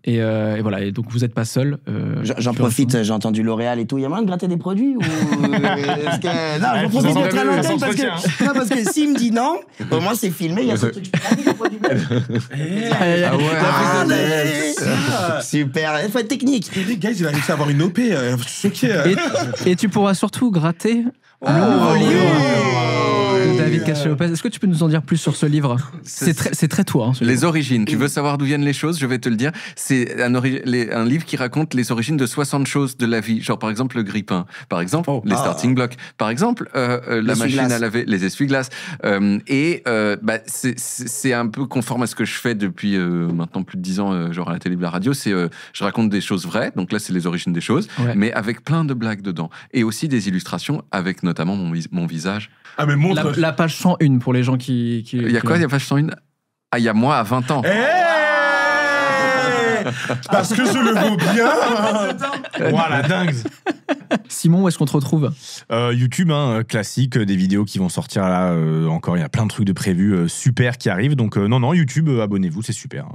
Et voilà, et donc vous n'êtes pas seul. J'en profite, j'ai entendu L'Oréal et tout. Il y a moyen de gratter des produits ou... Parce que... Non, j'en profite d'être à l'antenne parce que s'il me dit non, au moins c'est filmé, il y a ce truc. Je peux gratter des produits. Ah ouais. Super, il faut être technique. Les gars, il a réussi à avoir une OP. Je suis choqué. Et tu pourras surtout gratter le nouveau livre de David Caché-Lopez. Est-ce que tu peux nous en dire plus sur ce livre? C'est très toi. Hein, ce livre. Les origines. Tu veux savoir d'où viennent les choses? Je vais te le dire. C'est un livre qui raconte les origines de 60 choses de la vie. Genre, par exemple, le grille-pain. Par exemple, les starting blocks. Par exemple, la machine à laver, les essuie-glaces. C'est un peu conforme à ce que je fais depuis maintenant plus de 10 ans, genre à la télé et la radio. Je raconte des choses vraies. Donc là, c'est les origines des choses. Ouais. Mais avec plein de blagues dedans. Et aussi des illustrations avec notamment mon visage. Ah, mais montre. La page 101 pour les gens qui... Il y a quoi? Il y a page 101? Ah, il y a moi à 20 ans. Parce que je le vaux bien. Voilà, dingue. Simon, où est-ce qu'on te retrouve? YouTube, hein, classique, des vidéos qui vont sortir là. Encore, il y a plein de trucs de prévus super qui arrivent. Donc, non, YouTube, abonnez-vous, c'est super.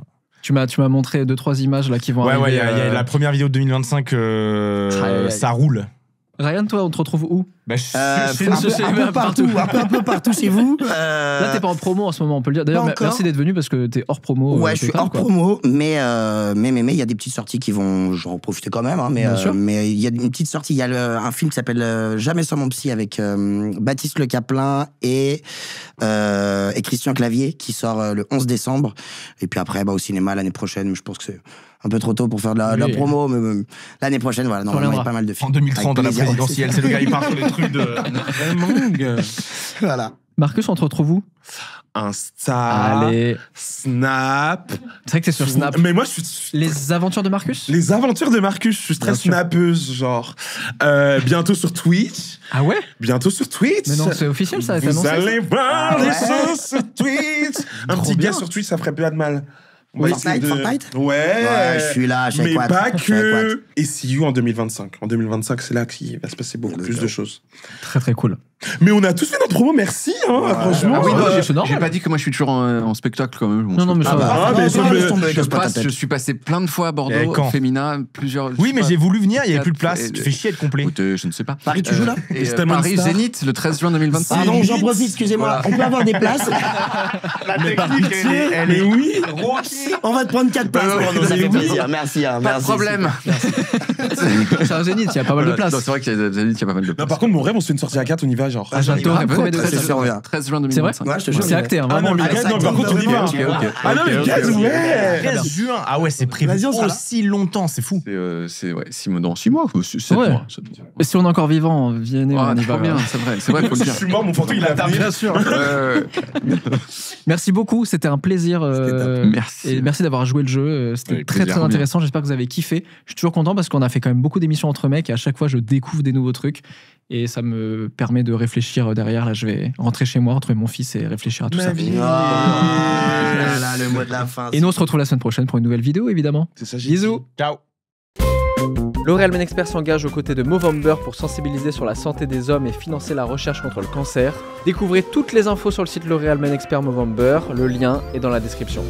Tu m'as montré 2-3 images là qui vont arriver. Ouais, il y a la première vidéo de 2025, ça roule. Ryan, toi, on te retrouve où? Bah, Un peu partout chez vous. Là, t'es pas en promo en ce moment, on peut le dire. D'ailleurs, Pas encore. merci d'être venu parce que t'es hors promo. Ouais, je suis total, hors quoi. promo, mais il y a des petites sorties qui vont, j'en en profiter quand même, hein, Bien sûr. mais il y a une petite sortie, il y a un film qui s'appelle Jamais sans mon psy avec Baptiste Le Caplin et Christian Clavier qui sort le 11 décembre, et puis après, au cinéma l'année prochaine, mais je pense que c'est un peu trop tôt pour faire de la promo, mais l'année prochaine, voilà, normalement, il y a pas mal de films. En 2030, à la Avec plaisir. présidentielle, c'est le gars, il part sur des trucs de... Vraiment. Voilà. Marcus, on te retrouve où? Insta. Allez. Snap. C'est vrai que t'es sur Snap. Mais moi, je suis. Les aventures de Marcus? Les aventures de Marcus, je suis très Bien sûr. snappeuse, genre. Bientôt sur Twitch. Ah ouais? Bientôt sur Twitch. Mais non, c'est officiel, ça a été Vous annoncé. allez voir Ah les ouais. choses sur Twitch. Un Trop petit bien. gars sur Twitch, ça ferait pas de mal. On va essayer Fortnite Ouais, je suis là, je mais quoi. pas que. Et See You en 2025. En 2025, c'est là qu'il va se passer beaucoup plus de choses. Très très cool. Mais on a tous fait notre promo, merci, hein, franchement. oui, non, c'est J'ai normal. pas dit que moi je suis toujours en spectacle quand même. Non, non, mais ça va. Je suis passé plein de fois à Bordeaux, quand Fémina, plusieurs. Oui, mais j'ai voulu venir, il n'y avait plus de place. Et- Tu fais chier d'être complet. Écoutez, je ne sais pas. Paris, tu joues là Et, C'était mon Paris star. Zénith le 13 juin 2025. Pardon, j'en profite, excusez-moi. On peut avoir des places La technique, elle est oui. On va te prendre 4 places pour nous, ça fait plaisir. Merci, hein, Pas de merci. problème. C'est un Zénith, il y a pas mal de Voilà. place. Non, c'est vrai qu'il y a Zénith, il y a pas mal de Non, place. par contre, mon rêve, on se fait une sortie à 4, on y va, genre. J'adore. Ah, Premier peut-être degré, 13 c'est sûr. 13 juin C'est vrai 2025. Ouais, je te jure. C'est acté, hein, Ah non, vraiment. mais 15, non, par contre, on y va. Ok, ok. Ah non, mais 15, ouais. 13 juin. Ah ouais, c'est prévu Vas-y, on sera là. aussi longtemps, c'est fou. C'est ouais, dans 6 mois, 7 Ouais. mois. Et si on est encore vivant, venez, Ah, on y trop va. bien, c'est vrai, faut le Si dire. je suis mort, mon fantôme, il a venir. Bien sûr. Euh, Merci beaucoup, c'était un plaisir. Merci. Et merci d'avoir joué le jeu. C'était Avec très plaisir, très intéressant. J'espère que vous avez kiffé. Je suis toujours content parce qu'on a fait quand même beaucoup d'émissions entre mecs et à chaque fois je découvre des nouveaux trucs et ça me permet de réfléchir derrière. Là, je vais rentrer chez moi, retrouver mon fils et réfléchir à tout ça. Oh là là, le mot de la fin. Et nous on se retrouve la semaine prochaine pour une nouvelle vidéo évidemment. C'est ça, j'ai Bisous. dit. Ciao. L'Oréal Men Expert s'engage aux côtés de Movember pour sensibiliser sur la santé des hommes et financer la recherche contre le cancer. Découvrez toutes les infos sur le site L'Oréal Men Expert Movember, le lien est dans la description.